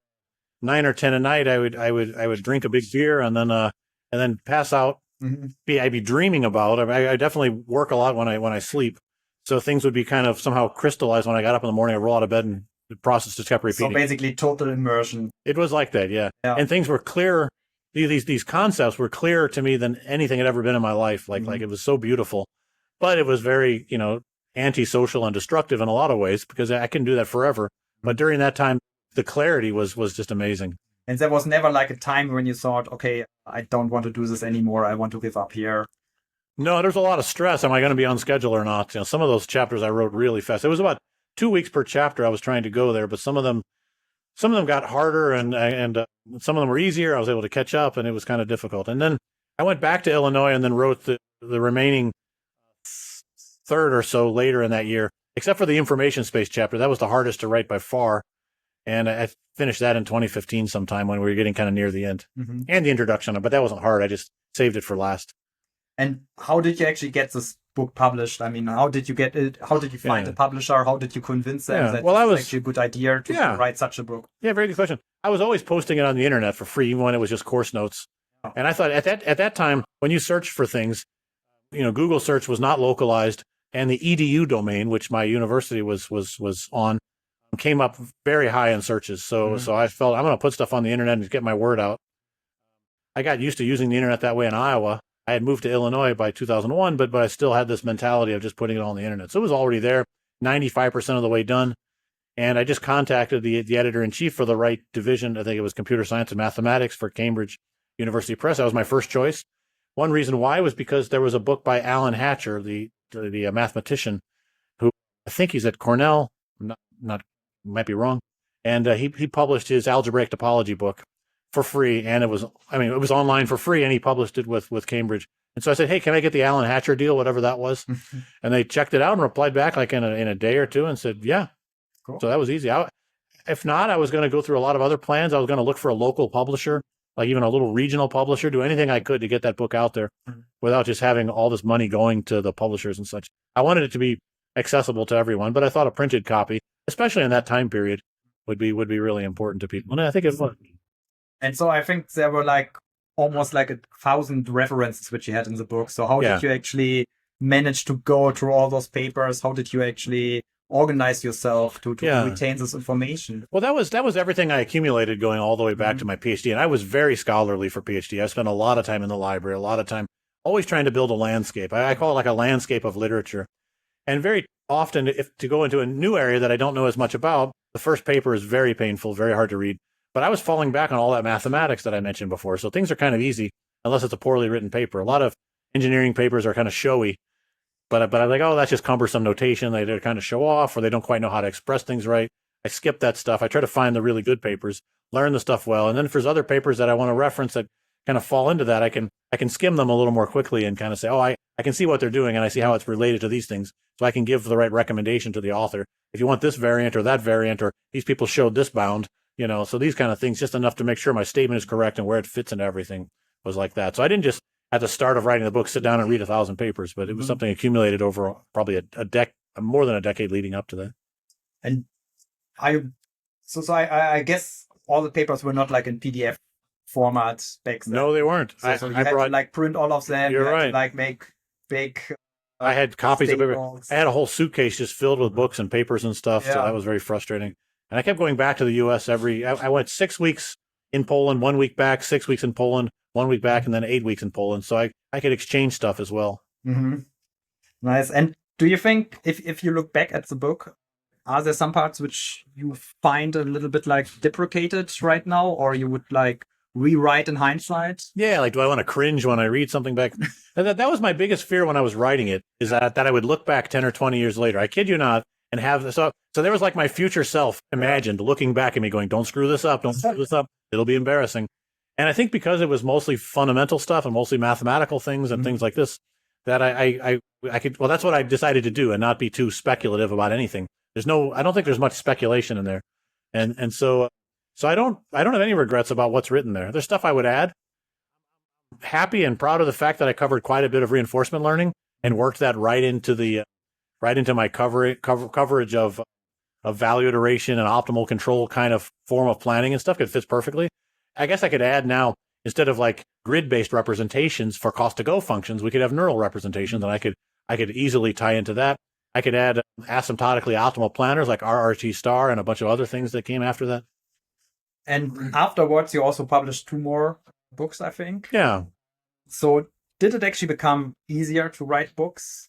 9 or 10 at night, I would drink a big beer and then pass out. I'd be dreaming about. I definitely work a lot when I sleep, so things would be kind of somehow crystallized when I got up in the morning. I roll out of bed, and the process just kept repeating. So basically, total immersion. It was like that, yeah. And things were clear. These concepts were clearer to me than anything had ever been in my life. Like it was so beautiful, but it was very antisocial and destructive in a lot of ways, because I couldn't do that forever. But during that time, the clarity was just amazing. And there was never like a time when you thought, okay, I don't want to do this anymore. I want to give up here. No, there's a lot of stress. Am I going to be on schedule or not? Some of those chapters I wrote really fast. It was about 2 weeks per chapter I was trying to go there, but some of them got harder, and some of them were easier. I was able to catch up, and it was kind of difficult. And then I went back to Illinois and then wrote the remaining third or so later in that year, except for the information space chapter. That was the hardest to write by far. And I finished that in 2015 sometime when we were getting kind of near the end, and the introduction, but that wasn't hard. I just saved it for last. And how did you actually get this book published? I mean, how did you get it? How did you find a publisher? How did you convince them that it's actually a good idea to write such a book? Yeah, very good question. I was always posting it on the internet for free, even when it was just course notes. And I thought at that time, when you search for things, Google search was not localized, and the edu domain, which my university was on, came up very high in searches. So I felt I'm going to put stuff on the internet and get my word out. I got used to using the internet that way in Iowa. I had moved to Illinois by 2001, but I still had this mentality of just putting it on the internet. So it was already there, 95% of the way done. And I just contacted the editor-in-chief for the right division. I think it was computer science and mathematics for Cambridge. University Press. That was my first choice. One reason why was because there was a book by Alan Hatcher, the mathematician, who I think he's at Cornell. Might be wrong. And he published his algebraic topology book for free, and it was online for free, and he published it with Cambridge. And so I said, hey, can I get the Alan Hatcher deal, whatever that was? And they checked it out and replied back like in a day or two and said, yeah. Cool. So that was easy. If not, I was going to go through a lot of other plans. I was going to look for a local publisher, like even a little regional publisher, do anything I could to get that book out there without just having all this money going to the publishers and such. I wanted it to be accessible to everyone, but I thought a printed copy, especially in that time period, would be really important to people. And I think it was. And so I think there were like almost like 1,000 references which you had in the book. So how did you actually manage to go through all those papers? How did you actually organize yourself to retain this information? Well, that was everything I accumulated going all the way back to my PhD. And I was very scholarly for PhD. I spent a lot of time in the library, a lot of time always trying to build a landscape. I call it like a landscape of literature. And very often, if to go into a new area that I don't know as much about, the first paper is very painful, very hard to read. But I was falling back on all that mathematics that I mentioned before. So things are kind of easy, unless it's a poorly written paper. A lot of engineering papers are kind of showy. But I'm like, oh, that's just cumbersome notation. They kind of show off, or they don't quite know how to express things right. I skip that stuff. I try to find the really good papers, learn the stuff well. And then if there's other papers that I want to reference that kind of fall into that, I can skim them a little more quickly and kind of say, oh, I can see what they're doing, and I see how it's related to these things. So I can give the right recommendation to the author. If you want this variant or that variant, or these people showed this bound, so these kind of things, just enough to make sure my statement is correct and where it fits into everything was like that. So I didn't just at the start of writing the book sit down and read 1,000 papers, but it was something accumulated over probably more than a decade leading up to that. And I guess all the papers were not like in PDF format back then. No, they weren't. So you had to like print all of them. You're right. To, like make big. I had copies of everything. I had a whole suitcase just filled with books and papers and stuff. So that was very frustrating. And I kept going back to the U.S. I went 6 weeks in Poland, 1 week back, 6 weeks in Poland, 1 week back, and then 8 weeks in Poland. So I could exchange stuff as well. Mm-hmm. Nice. And do you think, if you look back at the book, are there some parts which you find a little bit like deprecated right now, or you would like rewrite in hindsight? Yeah, like, do I want to cringe when I read something back? That was my biggest fear when I was writing it, is that I would look back 10 or 20 years later. I kid you not. And have so there was like my future self imagined looking back at me going, don't screw this up. Don't screw this up. It'll be embarrassing. And I think because it was mostly fundamental stuff and mostly mathematical things and things like this, that I could, well, that's what I decided to do and not be too speculative about anything. I don't think there's much speculation in there. And so I don't have any regrets about what's written there. There's stuff I would add. Happy and proud of the fact that I covered quite a bit of reinforcement learning and worked that right into my coverage of value iteration and optimal control kind of form of planning and stuff. It fits perfectly. I guess I could add now, instead of like grid-based representations for cost to go functions, we could have neural representations, and I could easily tie into that. I could add asymptotically optimal planners like RRT star and a bunch of other things that came after that. And afterwards, you also published 2 more books, I think. Yeah. So did it actually become easier to write books?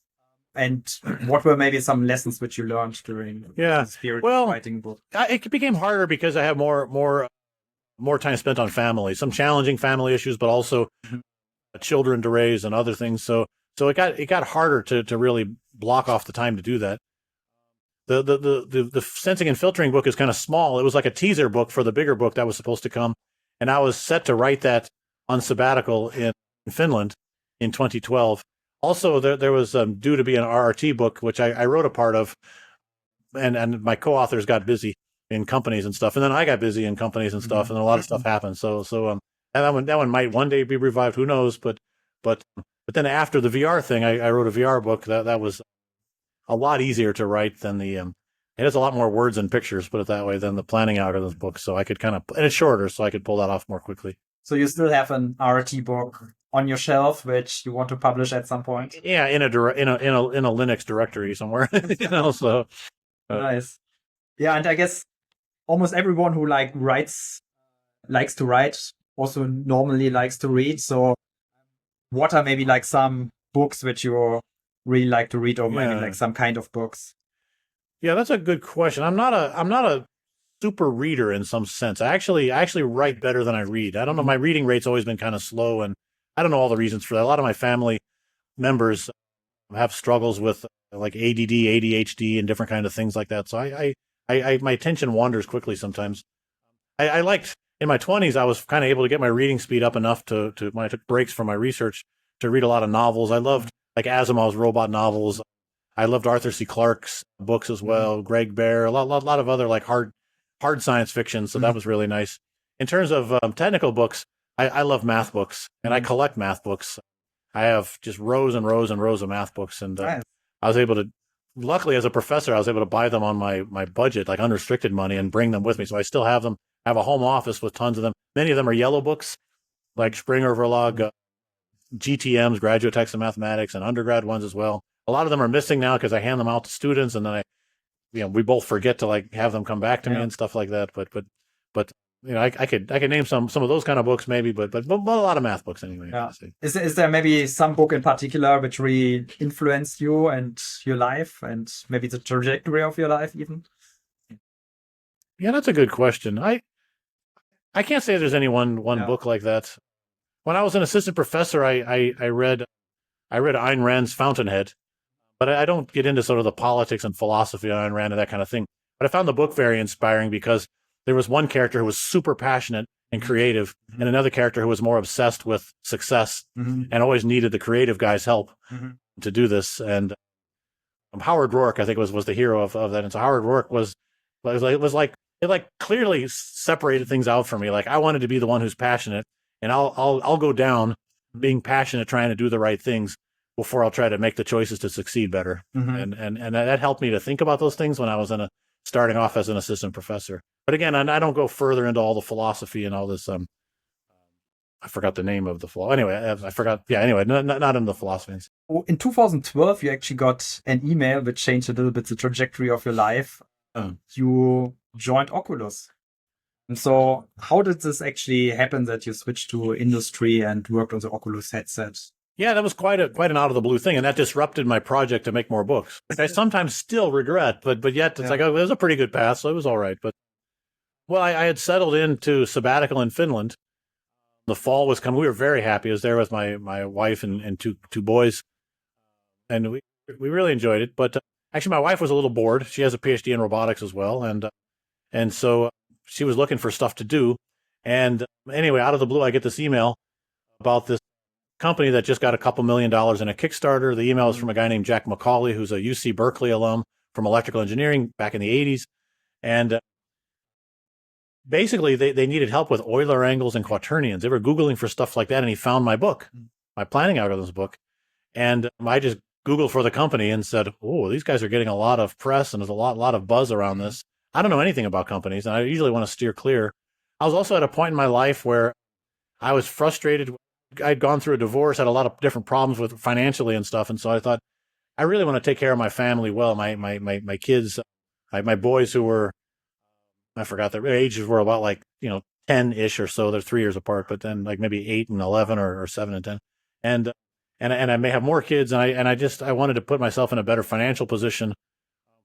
And what were maybe some lessons which you learned during the spirit of writing books? It became harder because I have more time spent on family, some challenging family issues, but also children to raise and other things. So it got harder to really block off the time to do that. The sensing and filtering book is kind of small. It was like a teaser book for the bigger book that was supposed to come, and I was set to write that on sabbatical in Finland in 2012. Also, there was due to be an RRT book, which I wrote a part of, and my co-authors got busy in companies and stuff, and then I got busy in companies and stuff, and a lot of stuff happened. So and that one might one day be revived, who knows? But then after the VR thing, I wrote a VR book that was a lot easier to write than the it has a lot more words and pictures, put it that way, than the planning algorithms book. So I could and it's shorter, so I could pull that off more quickly. So you still have an RRT book on your shelf, which you want to publish at some point? Yeah, in a Linux directory somewhere. So nice. Yeah, and I guess almost everyone who likes to write also normally likes to read. So what are maybe like some books which you really like to read, or maybe like some kind of books? Yeah, that's a good question. I'm not a super reader in some sense. I actually write better than I read. I don't know. My reading rate's always been kind of slow, and I don't know all the reasons for that. A lot of my family members have struggles with like ADD, ADHD, and different kind of things like that. So my attention wanders quickly sometimes. I liked in my 20s, I was kind of able to get my reading speed up enough to when I took breaks from my research to read a lot of novels. I loved like Asimov's robot novels. I loved Arthur C. Clarke's books as well, Greg Bear, a lot of other like hard science fiction. So that was really nice. In terms of technical books, I love math books, and I collect math books. I have just rows and rows and rows of math books, and I was able to, luckily as a professor, I was able to buy them on my budget, like unrestricted money, and bring them with me. So I still have them. I have a home office with tons of them. Many of them are yellow books, like Springer Verlag, GTMs, Graduate Text in Mathematics, and undergrad ones as well. A lot of them are missing now because I hand them out to students, and then we both forget to like have them come back to me and stuff like that. But I could name some of those kind of books maybe, but a lot of math books anyway. Yeah. Is there maybe some book in particular which really influenced you and your life, and maybe the trajectory of your life even? Yeah, that's a good question. I can't say there's any one book like that. When I was an assistant professor, I read Ayn Rand's Fountainhead, but I don't get into sort of the politics and philosophy of Ayn Rand and that kind of thing. But I found the book very inspiring because there was one character who was super passionate and creative, and another character who was more obsessed with success and always needed the creative guy's help to do this. And Howard Roark, I think, was the hero of that. And so Howard Roark was like clearly separated things out for me. Like I wanted to be the one who's passionate, and I'll go down being passionate, trying to do the right things before I'll try to make the choices to succeed better. And that helped me to think about those things when I was starting off as an assistant professor. But again, I don't go further into all the philosophy and all this. I forgot the name of the philosophy. Anyway, I forgot. Yeah. Anyway, not in the philosophies. In 2012, you actually got an email which changed a little bit the trajectory of your life. You joined Oculus. And so how did this actually happen that you switched to industry and worked on the Oculus headset? Yeah, that was quite an out of the blue thing, and that disrupted my project to make more books, which I sometimes still regret, but yet it's like, oh, it was a pretty good path, so it was all right. But well, I had settled into sabbatical in Finland. The fall was coming. We were very happy. I was there with my wife and two boys, and we really enjoyed it. But actually, my wife was a little bored. She has a PhD in robotics as well, and so she was looking for stuff to do. And anyway, out of the blue, I get this email about this company that just got a couple $1 million in a Kickstarter. The email is from a guy named Jack McCauley, who's a UC Berkeley alum from electrical engineering back in the 80s. And basically, they needed help with Euler angles and quaternions. They were Googling for stuff like that, and he found my book, my planning algorithms book. And I just Googled for the company and said, oh, these guys are getting a lot of press, and there's a lot of buzz around this. I don't know anything about companies, and I usually want to steer clear. I was also at a point in my life where I was frustrated. I'd gone through a divorce, had a lot of different problems with financially and stuff. And so I thought, I really want to take care of my family well. My kids, my boys who were, I forgot their ages, were about like, 10-ish or so. They're 3 years apart, but then like maybe 8 and 11 or 7 and 10. And I may have more kids. And I wanted to put myself in a better financial position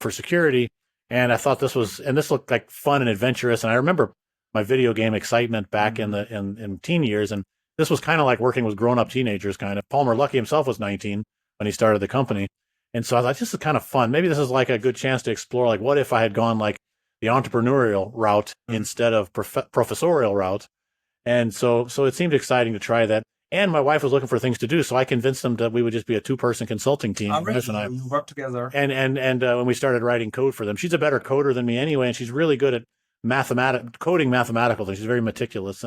for security. And I thought this looked like fun and adventurous. And I remember my video game excitement back in teen years. And this was kind of like working with grown-up teenagers, kind of. Palmer Luckey himself was 19 when he started the company. And so I thought, this is kind of fun. Maybe this is like a good chance to explore, like, what if I had gone like the entrepreneurial route instead of professorial route? And so it seemed exciting to try that. And my wife was looking for things to do, so I convinced them that we would just be a 2-person consulting team. Really? And I work together. And when we started writing code for them, she's a better coder than me anyway, and she's really good at coding mathematical things. She's very meticulous,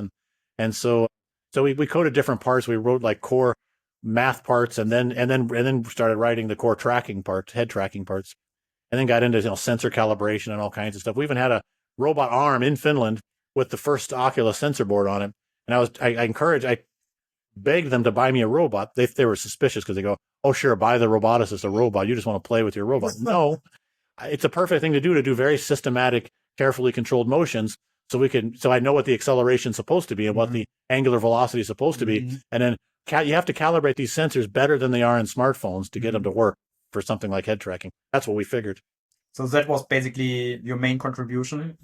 and so we coded different parts. We wrote like core math parts, and then started writing the core tracking parts, head tracking parts, and then got into sensor calibration and all kinds of stuff. We even had a robot arm in Finland with the first Oculus sensor board on it, and I begged them to buy me a robot. They were suspicious because they go, "Oh, sure, buy the roboticist a robot. You just want to play with your robot." No, it's a perfect thing to do very systematic, carefully controlled motions. So I know what the acceleration is supposed to be and what the angular velocity is supposed to be. And then you have to calibrate these sensors better than they are in smartphones to get them to work for something like head tracking. That's what we figured. So that was basically your main contribution?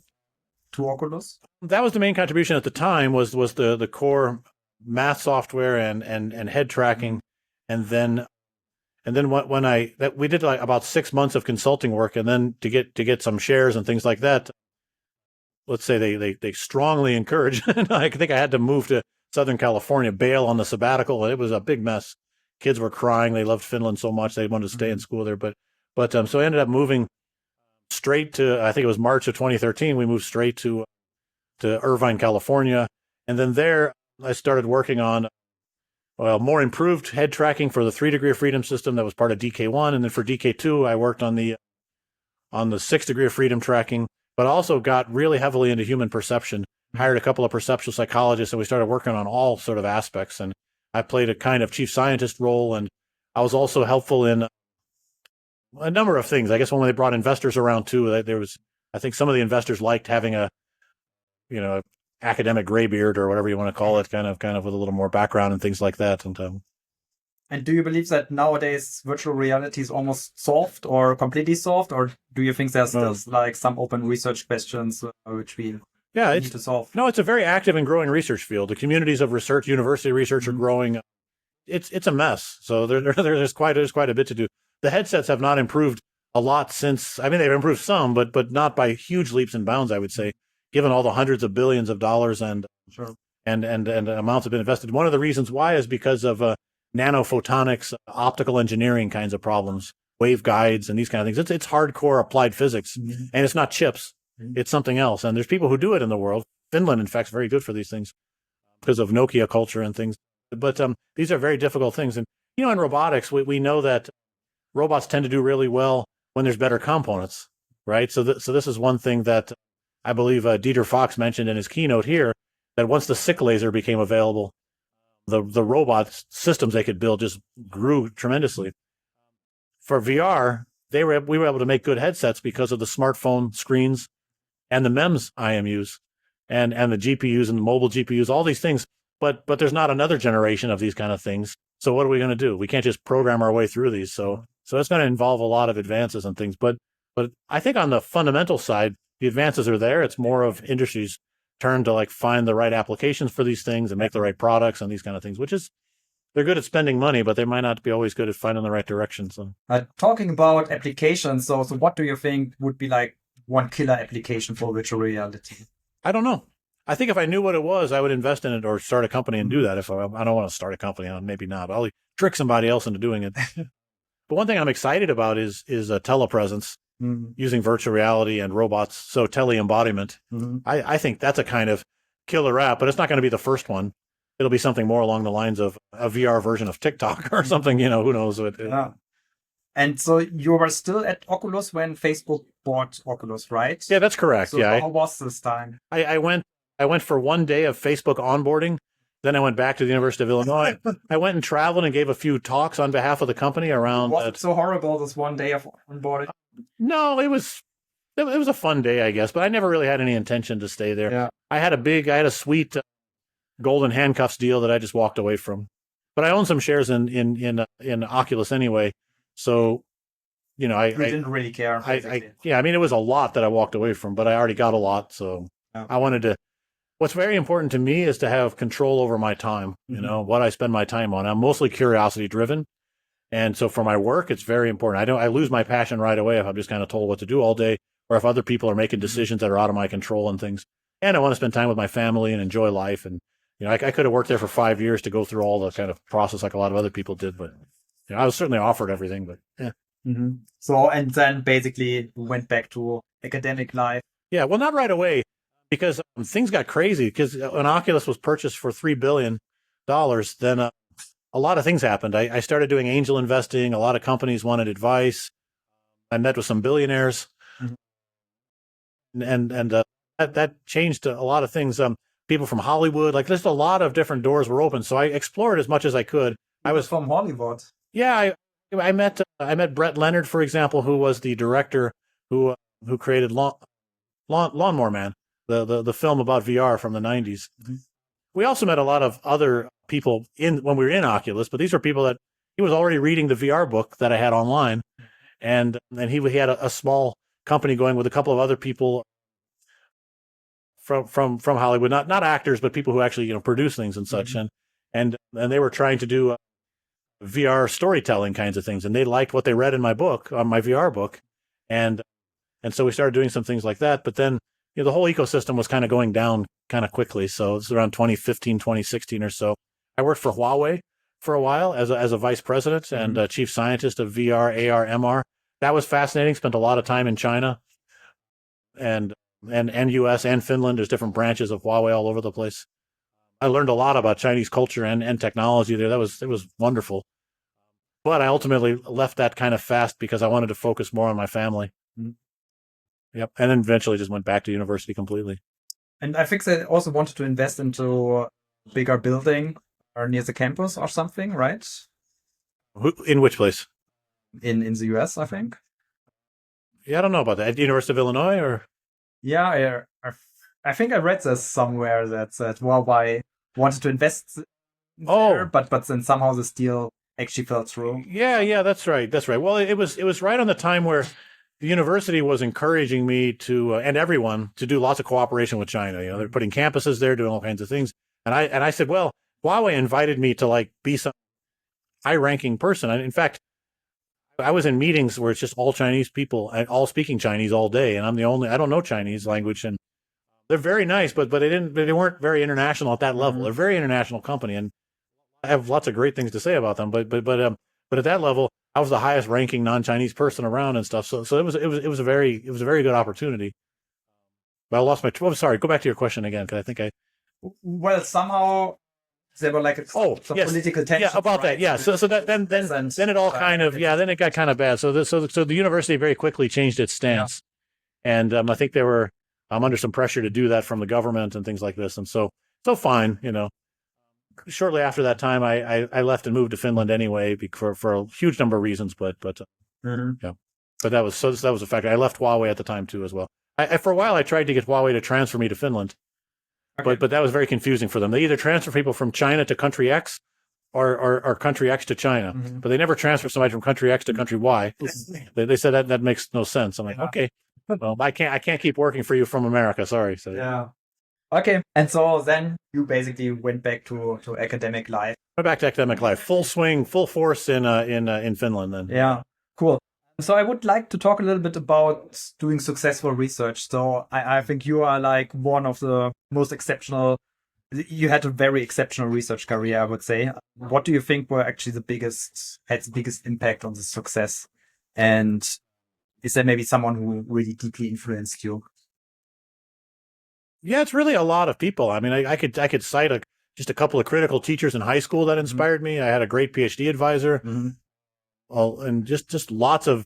to Oculus? That was the main contribution at the time, was the core math software and head tracking. And then when we did like about 6 months of consulting work, and then to get some shares and things like that, let's say they strongly encouraged. I think I had to move to Southern California, bail on the sabbatical. It was a big mess. Kids were crying. They loved Finland so much they wanted to stay in school there. But so I ended up moving straight to, I think it was March of 2013. We moved straight to Irvine, California, and then there I started working on more improved head tracking for the 3 degree of freedom system that was part of DK1, and then for DK2 I worked on the 6 degree of freedom tracking, but also got really heavily into human perception. Hired a couple of perceptual psychologists, and we started working on all sort of aspects. And I played a kind of chief scientist role, and I was also helpful in a number of things. I guess when they brought investors around too, I think some of the investors liked having a academic gray beard or whatever you want to call it, kind of with a little more background and things like that. And do you believe that nowadays virtual reality is almost solved or completely solved, or do you think there's still like some open research questions which we need to solve? No, it's a very active and growing research field. The communities of research, university research are growing. It's a mess. So there's quite a bit to do. The headsets have not improved a lot since. I mean, they've improved some, but not by huge leaps and bounds, I would say, given all the hundreds of billions of dollars and amounts have been invested. One of the reasons why is because of nanophotonics, optical engineering kinds of problems, waveguides, and these kind of things. It's hardcore applied physics, and it's not chips. It's something else. And there's people who do it in the world. Finland, in fact, is very good for these things because of Nokia culture and things. But these are very difficult things. And, in robotics, we know that robots tend to do really well when there's better components, right? So this is one thing that I believe Dieter Fox mentioned in his keynote here, that once the SICK laser became available, the robot systems they could build just grew tremendously. For VR, we were able to make good headsets because of the smartphone screens and the MEMS IMUs and the GPUs and the mobile GPUs, all these things. But there's not another generation of these kind of things. So what are we going to do? We can't just program our way through these. So it's going to involve a lot of advances and things. But I think on the fundamental side, the advances are there. It's more of industry's turn to find the right applications for these things and make the right products and these kind of things, which is, they're good at spending money, but they might not be always good at finding the right direction. So talking about applications, so what do you think would be one killer application for virtual reality? I don't know. I think if I knew what it was, I would invest in it or start a company and do that. If I don't want to start a company, maybe not. I'll trick somebody else into doing it. But one thing I'm excited about is telepresence. Using virtual reality and robots, so tele-embodiment. I think that's a kind of killer app, but it's not going to be the first one. It'll be something more along the lines of a VR version of TikTok or something, who knows. Yeah. And so you were still at Oculus when Facebook bought Oculus, right? Yeah, that's correct. So how was this time? I went for one day of Facebook onboarding. Then I went back to the University of Illinois. I went and traveled and gave a few talks on behalf of the company around. Was it so horrible, this one day of onboarding? No, it was a fun day, I guess, but I never really had any intention to stay there. Yeah. I had a sweet golden handcuffs deal that I just walked away from. But I own some shares in Oculus anyway, so I didn't really care. It was a lot that I walked away from, but I already got a lot, so I wanted to. What's very important to me is to have control over my time. What I spend my time on. I'm mostly curiosity driven. And so for my work, it's very important. I lose my passion right away if I'm just kind of told what to do all day, or if other people are making decisions that are out of my control and things. And I want to spend time with my family and enjoy life. And, I could have worked there for 5 years to go through all the kind of process like a lot of other people did. But, I was certainly offered everything, but yeah. So, and then basically went back to academic life. Yeah, well, not right away, because things got crazy. Because when Oculus was purchased for $3 billion, then a lot of things happened. I started doing angel investing. A lot of companies wanted advice. I met with some billionaires, and that changed a lot of things. People from Hollywood, just a lot of different doors were open. So I explored as much as I could. I was from Hollywood. Yeah, I met Brett Leonard, for example, who was the director who created Lawnmower Man, the film about VR from the 90s. We also met a lot of other people when we were in Oculus, but these were people that he was already reading the VR book that I had online, and he had a small company going with a couple of other people from Hollywood, not actors, but people who actually produce things and such, and they were trying to do VR storytelling kinds of things, and they liked what they read in my book, on my VR book, and so we started doing some things like that. But then the whole ecosystem was kind of going down kind of quickly. So it's around 2015, 2016 or so. I worked for Huawei for a while as a vice president and chief scientist of VR, AR, MR. That was fascinating. Spent a lot of time in China and US and Finland. There's different branches of Huawei all over the place. I learned a lot about Chinese culture and technology there. It was wonderful. But I ultimately left that kind of fast because I wanted to focus more on my family. Yep. And then eventually just went back to university completely. And I think they also wanted to invest into a bigger building or near the campus or something, right? In which place? In the US, I think. Yeah, I don't know about that. At the University of Illinois or? Yeah, I think I read this somewhere that Huawei wanted to invest there, but then somehow this deal actually fell through. Yeah, that's right. Well, it was right on the time where the university was encouraging me to and everyone to do lots of cooperation with China. They're putting campuses there, doing all kinds of things. And I said, well, Huawei invited me to be some high-ranking person. In fact, I was in meetings where it's just all Chinese people, all speaking Chinese all day, and I'm the only. I don't know Chinese language, and they're very nice, but they weren't very international at that level. They're a very international company, and I have lots of great things to say about them. But at that level, I was the highest ranking non-Chinese person around and stuff. So it was a very good opportunity. But I lost my. Oh, sorry. Go back to your question again, because I think Well, somehow there were some political tensions. Yeah, about that. Yeah. So that then it all kind of then it got kind of bad. So the university very quickly changed its stance, and I think they were under some pressure to do that from the government and things like this. And so fine, Shortly after that time, I left and moved to Finland anyway for a huge number of reasons. But yeah, but that was a factor. I left Huawei at the time too as well. For a while I tried to get Huawei to transfer me to Finland. Okay. But that was very confusing for them. They either transfer people from China to country X or country X to China, but they never transfer somebody from country X to country Y. They said that makes no sense. I'm like, okay, well, I can't keep working for you from America. Sorry. So yeah. Okay. And so then you basically went back to academic life. Went back to academic life, full swing, full force in Finland then. Yeah. Cool. So I would like to talk a little bit about doing successful research. So I think you are one of the most exceptional. You had a very exceptional research career, I would say. What do you think were actually had the biggest impact on the success? And is there maybe someone who really deeply influenced you? Yeah, it's really a lot of people. I mean, I could cite just a couple of critical teachers in high school that inspired me. I had a great PhD advisor. And just lots of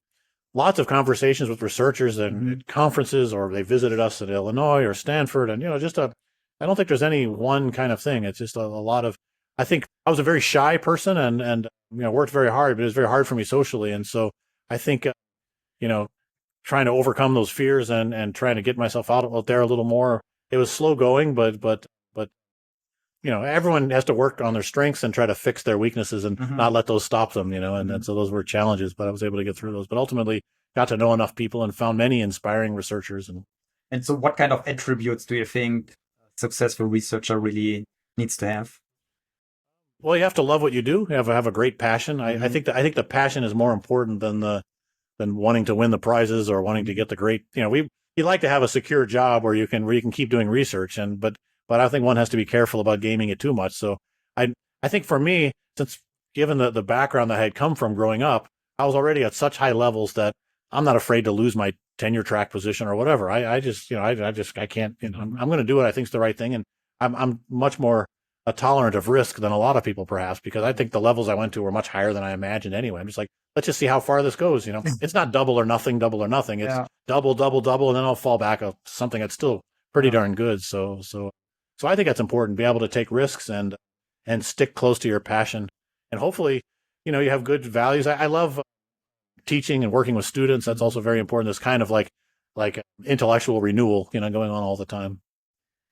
conversations with researchers and conferences, or they visited us at Illinois or Stanford, and I don't think there's any one kind of thing. It's just a lot of. I think I was a very shy person and worked very hard, but it was very hard for me socially, and so I think trying to overcome those fears and trying to get myself out there a little more. It was slow going, but everyone has to work on their strengths and try to fix their weaknesses and not let those stop them, and so those were challenges, but I was able to get through those. But ultimately got to know enough people and found many inspiring researchers. And so what kind of attributes do you think a successful researcher really needs to have? Well, you have to love what you do. You have a great passion. I think the passion is more important than wanting to win the prizes or wanting to get the great, you'd like to have a secure job where you can keep doing research, but I think one has to be careful about gaming it too much. So I think for me, since given the background that I had come from growing up, I was already at such high levels that I'm not afraid to lose my tenure track position or whatever. I can't, I'm going to do what I think is the right thing. And I'm much more tolerant of risk than a lot of people perhaps, because I think the levels I went to were much higher than I imagined anyway. I'm just like, let's just see how far this goes. It's not double or nothing. It's double, and then I'll fall back to something that's still pretty darn good. So I think that's important, be able to take risks and stick close to your passion. And hopefully, you have good values. I love teaching and working with students. That's also very important. This kind of like intellectual renewal, going on all the time.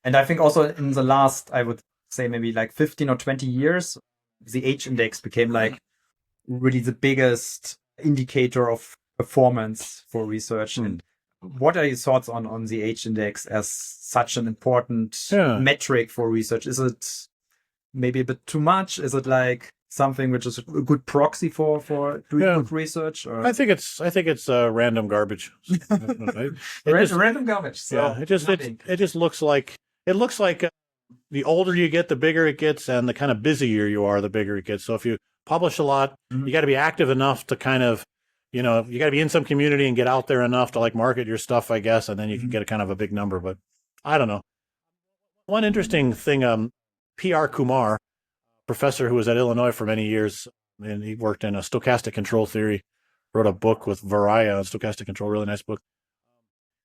And I think also in the last, I would say maybe 15 or 20 years, the H index became really the biggest indicator of performance for research. And what are your thoughts on the H index as such an important metric for research? Is it maybe a bit too much? Is it like something which is a good proxy for doing good research? Or? I think it's random garbage. Random garbage. So yeah, it just looks like the older you get, the bigger it gets, and the kind of busier you are, the bigger it gets. So if you publish a lot, you got to be active enough to kind of, you got to be in some community and get out there enough to like market your stuff, I guess, and then you can get a kind of a big number. But I don't know. One interesting thing, P.R. Kumar, professor who was at Illinois for many years, and he worked in a stochastic control theory, wrote a book with Varaya on stochastic control, really nice book.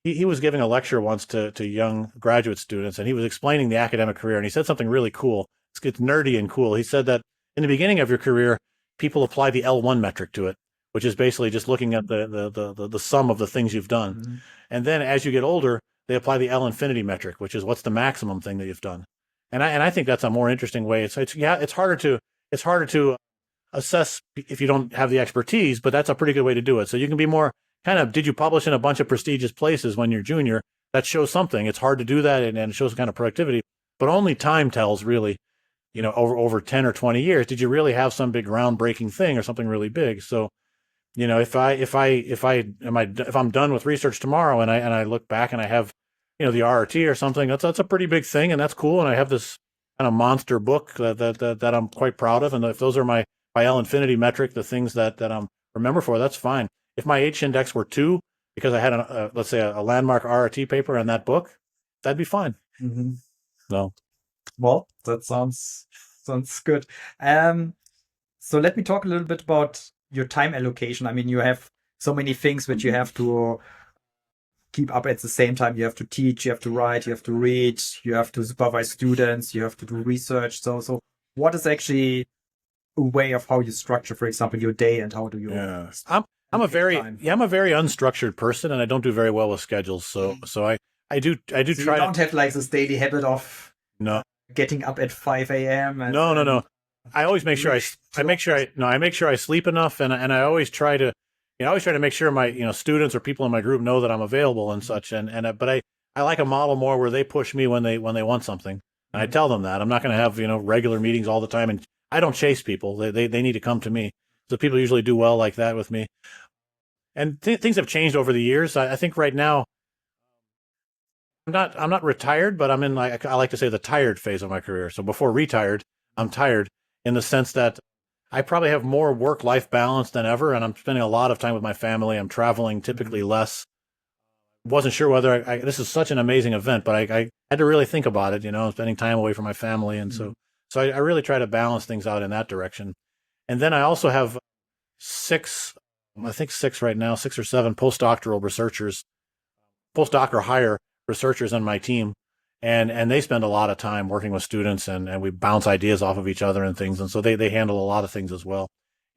He was giving a lecture once to young graduate students, and he was explaining the academic career, and he said something really cool. It's nerdy and cool. He said that in the beginning of your career, people apply the L1 metric to it, which is basically just looking at the sum of the things you've done. And then as you get older, they apply the L infinity metric, which is what's the maximum thing that you've done. And I think that's a more interesting way. It's harder to assess if you don't have the expertise, but that's a pretty good way to do it. So you can be more kind of, did you publish in a bunch of prestigious places when you're junior? That shows something. It's hard to do that, and it shows kind of productivity. But only time tells, really, over 10 or 20 years, did you really have some big groundbreaking thing or something really big? So, if I'm done with research tomorrow and I look back and I have, the RRT or something, that's a pretty big thing, and that's cool. And I have this kind of monster book that I'm quite proud of. And if those are my L infinity metric, the things that I'm remember for, that's fine. If my H index were 2, because I had let's say a landmark RRT paper in that book, that'd be fine. No. Well, that sounds good. So let me talk a little bit about your time allocation. I mean, you have so many things which you have to keep up at the same time. You have to teach, you have to write, you have to read, you have to supervise students, you have to do research. So what is actually a way of how you structure, for example, your day, and how do you? Yeah. I'm a very unstructured person, and I don't do very well with schedules. So I do try. You don't have like this daily habit of getting up at 5 a.m. No. I always make sure I make sure I sleep enough, and I always try to make sure my students or people in my group know that I'm available and such. But I like a model more where they push me when they want something, and I tell them that I'm not going to have regular meetings all the time, and I don't chase people. They need to come to me. So people usually do well like that with me. And things have changed over the years. I think right now, I'm not retired, but I'm in, like, I like to say, the tired phase of my career. So before retired, I'm tired in the sense that I probably have more work-life balance than ever, and I'm spending a lot of time with my family. I'm traveling typically less. Wasn't sure whether this is such an amazing event, but I had to really think about it, spending time away from my family. And so I really try to balance things out in that direction. And then I also have 6 right now, 6 or 7 postdoctoral researchers, postdoc or higher researchers on my team. And they spend a lot of time working with students, and we bounce ideas off of each other and things. And so they handle a lot of things as well.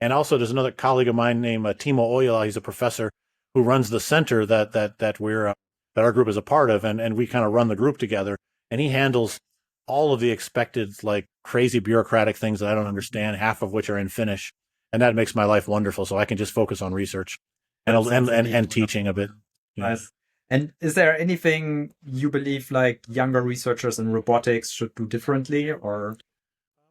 And also there's another colleague of mine named Timo Ojala. He's a professor who runs the center that our group is a part of. And we kind of run the group together, and he handles all of the expected, like, crazy bureaucratic things that I don't understand, half of which are in Finnish. And that makes my life wonderful. So I can just focus on research and teaching a bit. Nice. And is there anything you believe like younger researchers in robotics should do differently, or?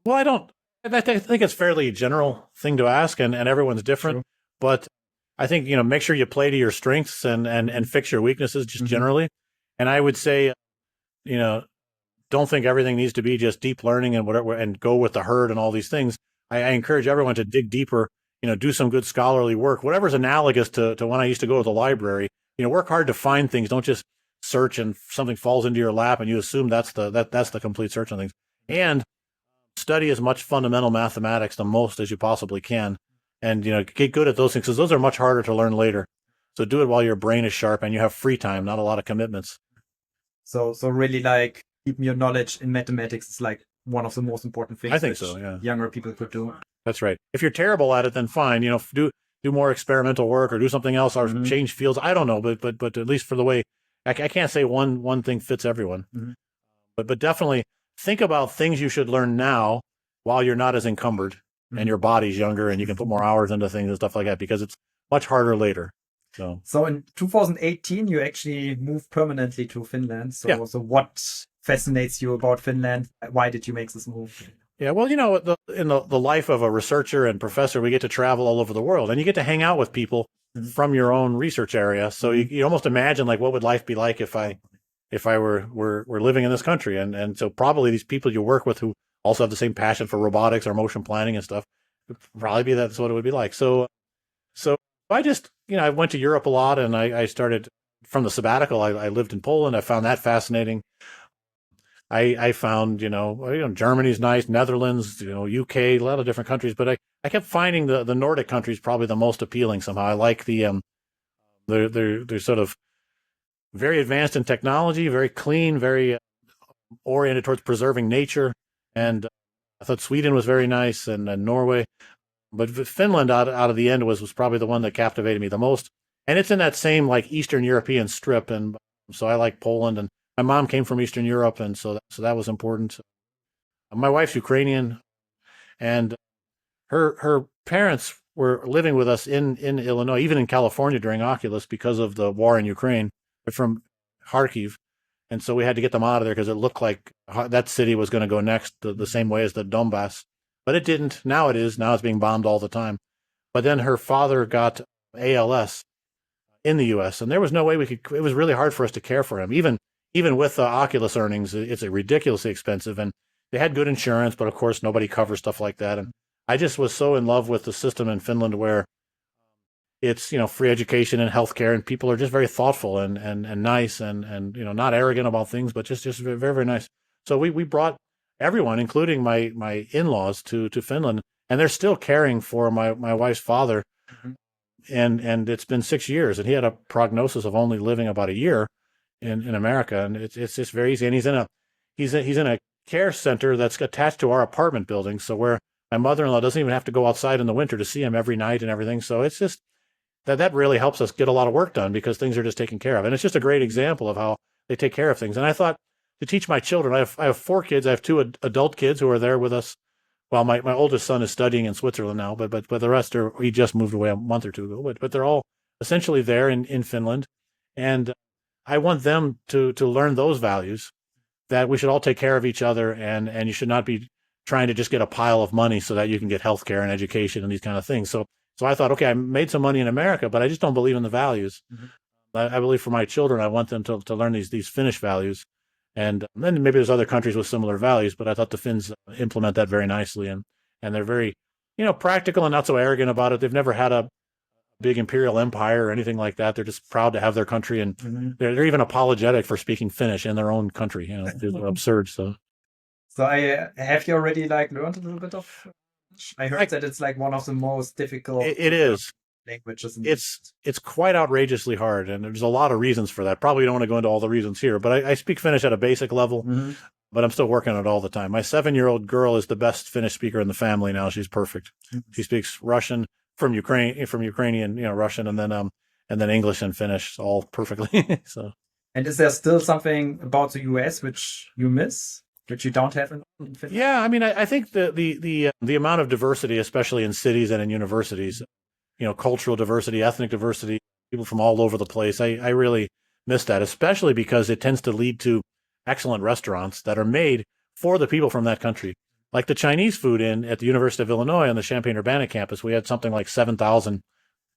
Well, I think it's a fairly general thing to ask, and everyone's different. True. But I think, make sure you play to your strengths and fix your weaknesses just generally. And I would say, don't think everything needs to be just deep learning and whatever, and go with the herd and all these things. I encourage everyone to dig deeper, do some good scholarly work, whatever's analogous to when I used to go to the library. Work hard to find things. Don't just search and something falls into your lap and you assume that's the complete search on things. And study as much fundamental mathematics, the most as you possibly can. And, get good at those things, because those are much harder to learn later. So do it while your brain is sharp and you have free time, not a lot of commitments. So really, like, keeping your knowledge in mathematics is like one of the most important things. I think so, yeah. Younger people could do. That's right. If you're terrible at it, then fine. Do more experimental work or do something else or change fields. I don't know, but at least for the way, I can't say one thing fits everyone. But definitely think about things you should learn now while you're not as encumbered and your body's younger and you can put more hours into things and stuff like that, because it's much harder later. So in 2018, you actually moved permanently to Finland. So what fascinates you about Finland? Why did you make this move? Yeah, well, in the life of a researcher and professor, we get to travel all over the world, and you get to hang out with people from your own research area. So you almost imagine like what would life be like if I were living in this country, and so probably these people you work with who also have the same passion for robotics or motion planning and stuff would probably be that's what it would be like. So I just I went to Europe a lot, and I started from the sabbatical. I lived in Poland. I found that fascinating. I found, Germany's nice, Netherlands, UK, a lot of different countries, but I kept finding the Nordic countries probably the most appealing somehow. I like they're sort of very advanced in technology, very clean, very oriented towards preserving nature. And I thought Sweden was very nice, and Norway, but Finland out of the end was probably the one that captivated me the most. And it's in that same like Eastern European strip. And so I like Poland, and my mom came from Eastern Europe, and so that was important. My wife's Ukrainian, and her parents were living with us in Illinois, even in California during Oculus because of the war in Ukraine. They're from Kharkiv, and so we had to get them out of there because it looked like that city was going to go next the same way as the Donbass. But it didn't. Now it is. Now it's being bombed all the time. But then her father got ALS in the U.S., and there was no way we could. It was really hard for us to care for him, even with the Oculus earnings. It's ridiculously expensive, and they had good insurance, but of course nobody covers stuff like that. And I just was so in love with the system in Finland where it's free education and healthcare, and people are just very thoughtful and nice and not arrogant about things, but just very, very nice. So we brought everyone, including my in-laws, to Finland, and they're still caring for my wife's father. Mm-hmm. And it's been 6 years, and he had a prognosis of only living about a year in America, and it's just very easy. And he's in a care center that's attached to our apartment building, so where my mother-in-law doesn't even have to go outside in the winter to see him every night and everything. So it's just that really helps us get a lot of work done because things are just taken care of, and it's just a great example of how they take care of things. And I thought to teach my children, I have 4 kids. I have 2 adult kids who are there with us. Well, my oldest son is studying in Switzerland now, but the rest he just moved away a month or 2 ago. But they're all essentially there in Finland, and I want them to learn those values, that we should all take care of each other, and you should not be trying to just get a pile of money so that you can get healthcare and education and these kind of things. So I thought, okay, I made some money in America, but I just don't believe in the values. Mm-hmm. I believe for my children, I want them to learn these Finnish values. And then maybe there's other countries with similar values, but I thought the Finns implement that very nicely. And they're very, practical and not so arrogant about it. They've never had a big imperial empire or anything like that. They're just proud to have their country, and mm-hmm. they're even apologetic for speaking Finnish in their own country. It's absurd. So have you already learned a little bit of? I heard that it's one of the most difficult. It is. Languages. It's quite outrageously hard, and there's a lot of reasons for that. Probably don't want to go into all the reasons here, but I speak Finnish at a basic level, mm-hmm. but I'm still working on it all the time. My 7-year-old girl is the best Finnish speaker in the family now. She's perfect. Mm-hmm. She speaks Russian from Ukrainian, Russian, and then English and Finnish all perfectly. So. And is there still something about the US which you miss? Which you don't have in Finland? Yeah, I mean, I think the amount of diversity, especially in cities and in universities, cultural diversity, ethnic diversity, people from all over the place. I really miss that, especially because it tends to lead to excellent restaurants that are made for the people from that country. Like the Chinese food at the University of Illinois on the Champaign-Urbana campus, we had something like 7,000,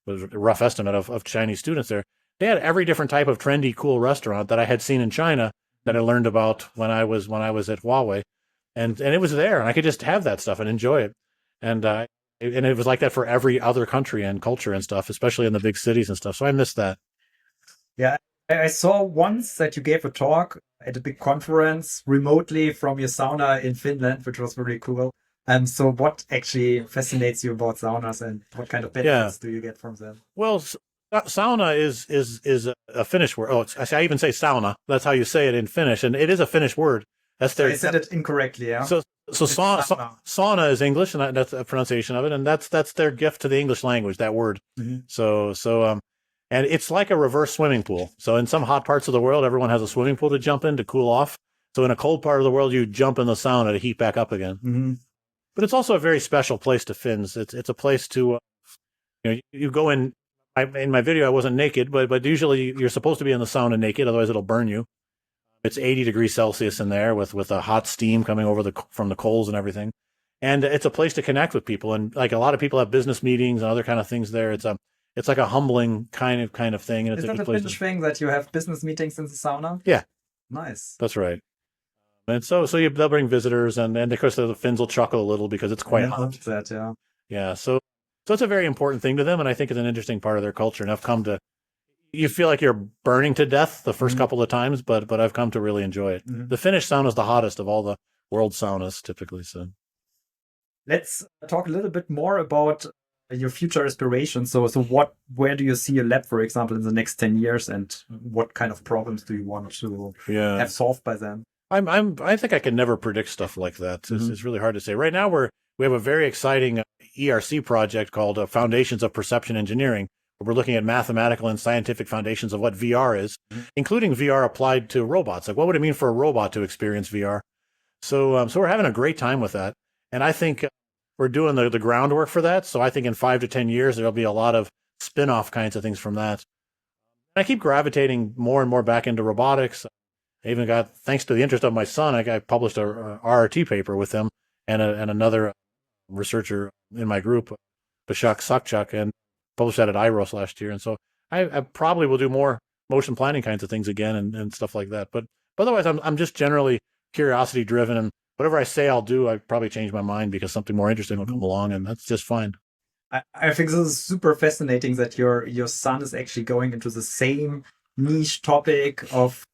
was a rough estimate of Chinese students there. They had every different type of trendy, cool restaurant that I had seen in China that I learned about when I was at Huawei, and it was there, and I could just have that stuff and enjoy it, and it was like that for every other country and culture and stuff, especially in the big cities and stuff. So I miss that. Yeah, I saw once that you gave a talk at a big conference remotely from your sauna in Finland, which was very cool. So what actually fascinates you about saunas, and what kind of benefits do you get from them? Well, sauna is a Finnish word. Oh, I even say sauna. That's how you say it in Finnish, and it is a Finnish word. That's I said it incorrectly. Yeah. So sauna is English, and that's a pronunciation of it, and that's their gift to the English language. That word. Mm-hmm. And it's like a reverse swimming pool. So in some hot parts of the world, everyone has a swimming pool to jump in to cool off. So in a cold part of the world, you jump in the sauna to heat back up again. Mm-hmm. But it's also a very special place to Finns. It's a place to, you go in. in my video, I wasn't naked, but usually you're supposed to be in the sauna naked, otherwise it'll burn you. It's 80 degrees Celsius in there with a hot steam coming over from the coals and everything. And it's a place to connect with people. And like a lot of people have business meetings and other kind of things there. It's like a humbling kind of thing. And Is that a Finnish thing that you have business meetings in the sauna? Yeah. Nice. That's right. And so they'll bring visitors, and of course the Finns will chuckle a little because it's quite hot. That, yeah. Yeah. So it's a very important thing to them, and I think it's an interesting part of their culture. And I've come to, you feel like you're burning to death the first couple of times, but I've come to really enjoy it. The Finnish sauna is the hottest of all the world saunas typically. So let's talk a little bit more about your future aspirations. So where do you see your lab, for example, in the next 10 years, and what kind of problems do you want to have solved by then? I think I can never predict stuff like that. It's really hard to say. Right now we have a very exciting ERC project called Foundations of Perception Engineering, where we're looking at mathematical and scientific foundations of what VR is, including VR applied to robots. Like, what would it mean for a robot to experience VR? So we're having a great time with that. And I think we're doing the groundwork for that. So I think in 5 to 10 years, there'll be a lot of spin-off kinds of things from that. And I keep gravitating more and more back into robotics. I even got, thanks to the interest of my son, I published a RRT paper with him and another researcher in my group, Bashak Sakchuk, and published that at IROS last year. And so I probably will do more motion planning kinds of things again and stuff like that. But otherwise, I'm just generally curiosity driven, and whatever I say I'll do, I probably change my mind because something more interesting will come along, and that's just fine. I think this is super fascinating that your son is actually going into the same niche topic of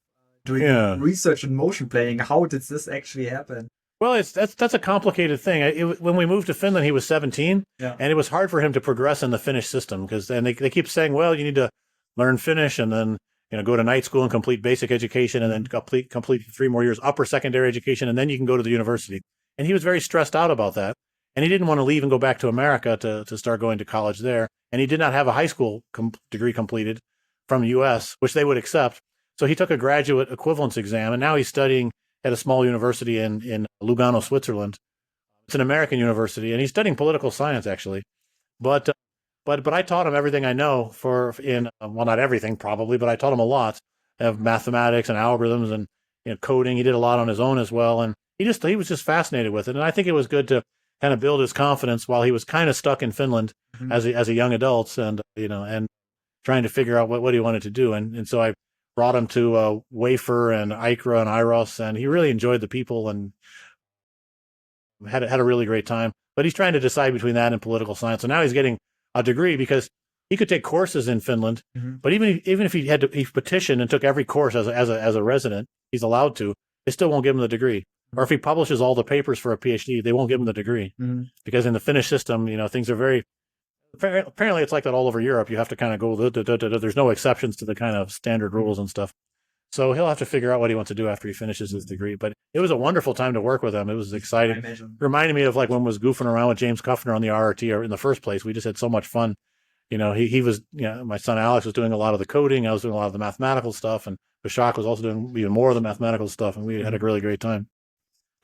doing research in motion playing. How did this actually happen? Well, that's a complicated thing. When we moved to Finland, he was 17, and it was hard for him to progress in the Finnish system because then they keep saying, well, you need to learn Finnish and then go to night school and complete basic education and then complete 3 more years upper secondary education, and then you can go to the university. And he was very stressed out about that, and he didn't want to leave and go back to America to start going to college there. And he did not have a high school degree completed from the U.S., which they would accept. So he took a graduate equivalence exam, and now he's studying at a small university in Lugano, Switzerland. It's an American university, and he's studying political science, actually. But I taught him everything I know well, not everything probably, but I taught him a lot of mathematics and algorithms and coding. He did a lot on his own as well, and he was just fascinated with it. And I think it was good to kind of build his confidence while he was kind of stuck in Finland as a young adult, and trying to figure out what he wanted to do. And so I brought him to Wafer and ICRA and IROS, and he really enjoyed the people and had a really great time. But he's trying to decide between that and political science. So now he's getting a degree because he could take courses in Finland, but even if he petitioned and took every course as a resident, he's allowed to, they still won't give him the degree. Or if he publishes all the papers for a PhD, they won't give him the degree because in the Finnish system, things are very. Apparently, it's like that all over Europe. You have to kind of go. There's no exceptions to the kind of standard rules and stuff. So he'll have to figure out what he wants to do after he finishes his degree. But it was a wonderful time to work with him. It was exciting. Reminded me of like when I was goofing around with James Kuffner on the RRT in the first place. We just had so much fun. He was, my son Alex was doing a lot of the coding. I was doing a lot of the mathematical stuff, and Bashak was also doing even more of the mathematical stuff. And we had a really great time.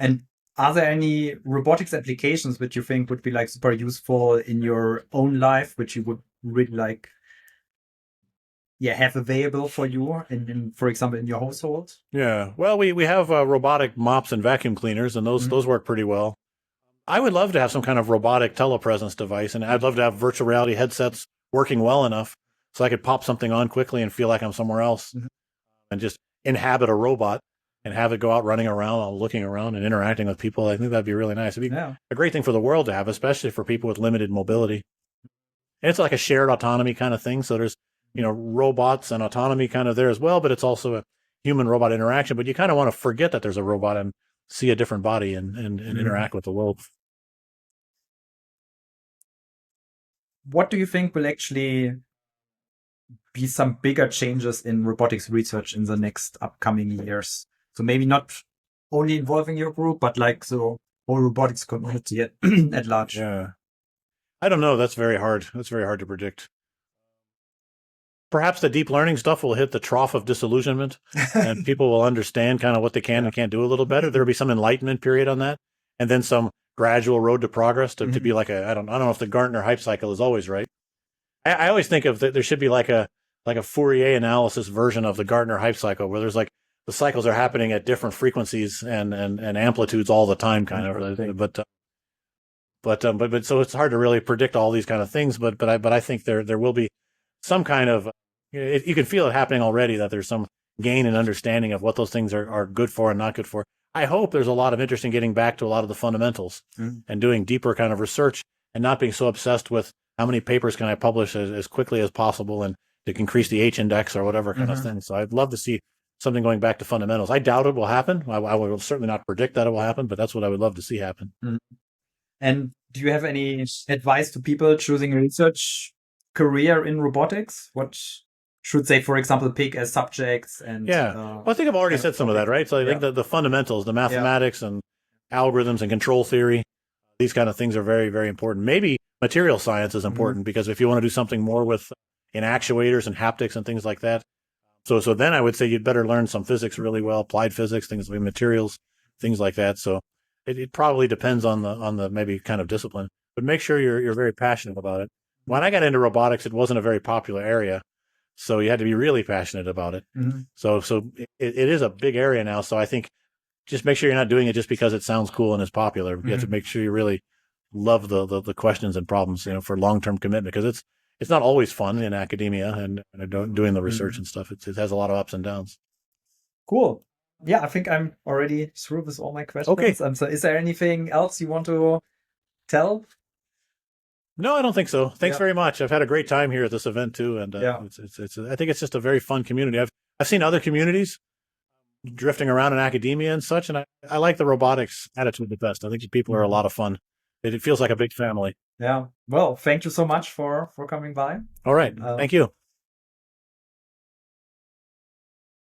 And are there any robotics applications which you think would be like super useful in your own life, which you would really like, have available for you, for example, in your household? Yeah, well, we have robotic mops and vacuum cleaners, and those work pretty well. I would love to have some kind of robotic telepresence device, and I'd love to have virtual reality headsets working well enough so I could pop something on quickly and feel like I'm somewhere else and just inhabit a robot and have it go out running around, looking around and interacting with people. I think that'd be really nice. It'd be a great thing for the world to have, especially for people with limited mobility. And it's like a shared autonomy kind of thing. So there's, robots and autonomy kind of there as well, but it's also a human-robot interaction. But you kind of want to forget that there's a robot and see a different body and interact with the world. What do you think will actually be some bigger changes in robotics research in the next upcoming years? So maybe not only involving your group, but like the whole robotics community at large. Yeah. I don't know. That's very hard. That's very hard to predict. Perhaps the deep learning stuff will hit the trough of disillusionment and people will understand kind of what they can and can't do a little better. There'll be some enlightenment period on that. And then some gradual road to progress to be like I don't know if the Gardner hype cycle is always right. I always think of that there should be like a Fourier analysis version of the Gardner hype cycle, where there's like the cycles are happening at different frequencies and amplitudes all the time, kind of. But so it's hard to really predict all these kind of things. But I think there will be some kind of, you can feel it happening already, that there's some gain in understanding of what those things are good for and not good for. I hope there's a lot of interest in getting back to a lot of the fundamentals and doing deeper kind of research and not being so obsessed with how many papers can I publish as quickly as possible and to increase the H index or whatever kind of thing. So I'd love to see something going back to fundamentals. I doubt it will happen. I will certainly not predict that it will happen, but that's what I would love to see happen. And do you have any advice to people choosing a research career in robotics? What should they, for example, pick as subjects? And well, I think I've already said some of that, right? So I think that the fundamentals, the mathematics and algorithms and control theory, these kind of things are very, very important. Maybe material science is important because if you want to do something more with in actuators and haptics and things like that. So then I would say you'd better learn some physics really well, applied physics, things like materials, things like that. So it probably depends on the maybe kind of discipline, but make sure you're very passionate about it. When I got into robotics, it wasn't a very popular area, so you had to be really passionate about it. So it is a big area now. So I think just make sure you're not doing it just because it sounds cool and is popular. You have to make sure you really love the questions and problems, for long-term commitment, because it's not always fun in academia and doing the research and stuff. It has a lot of ups and downs. Cool. Yeah, I think I'm already through with all my questions. Okay. So is there anything else you want to tell? No, I don't think so. Thanks very much. I've had a great time here at this event too, and it's I think it's just a very fun community. I've seen other communities drifting around in academia and such, and I like the robotics attitude the best. I think the people are a lot of fun. It feels like a big family. Yeah. Well, thank you so much for coming by. All right. Thank you.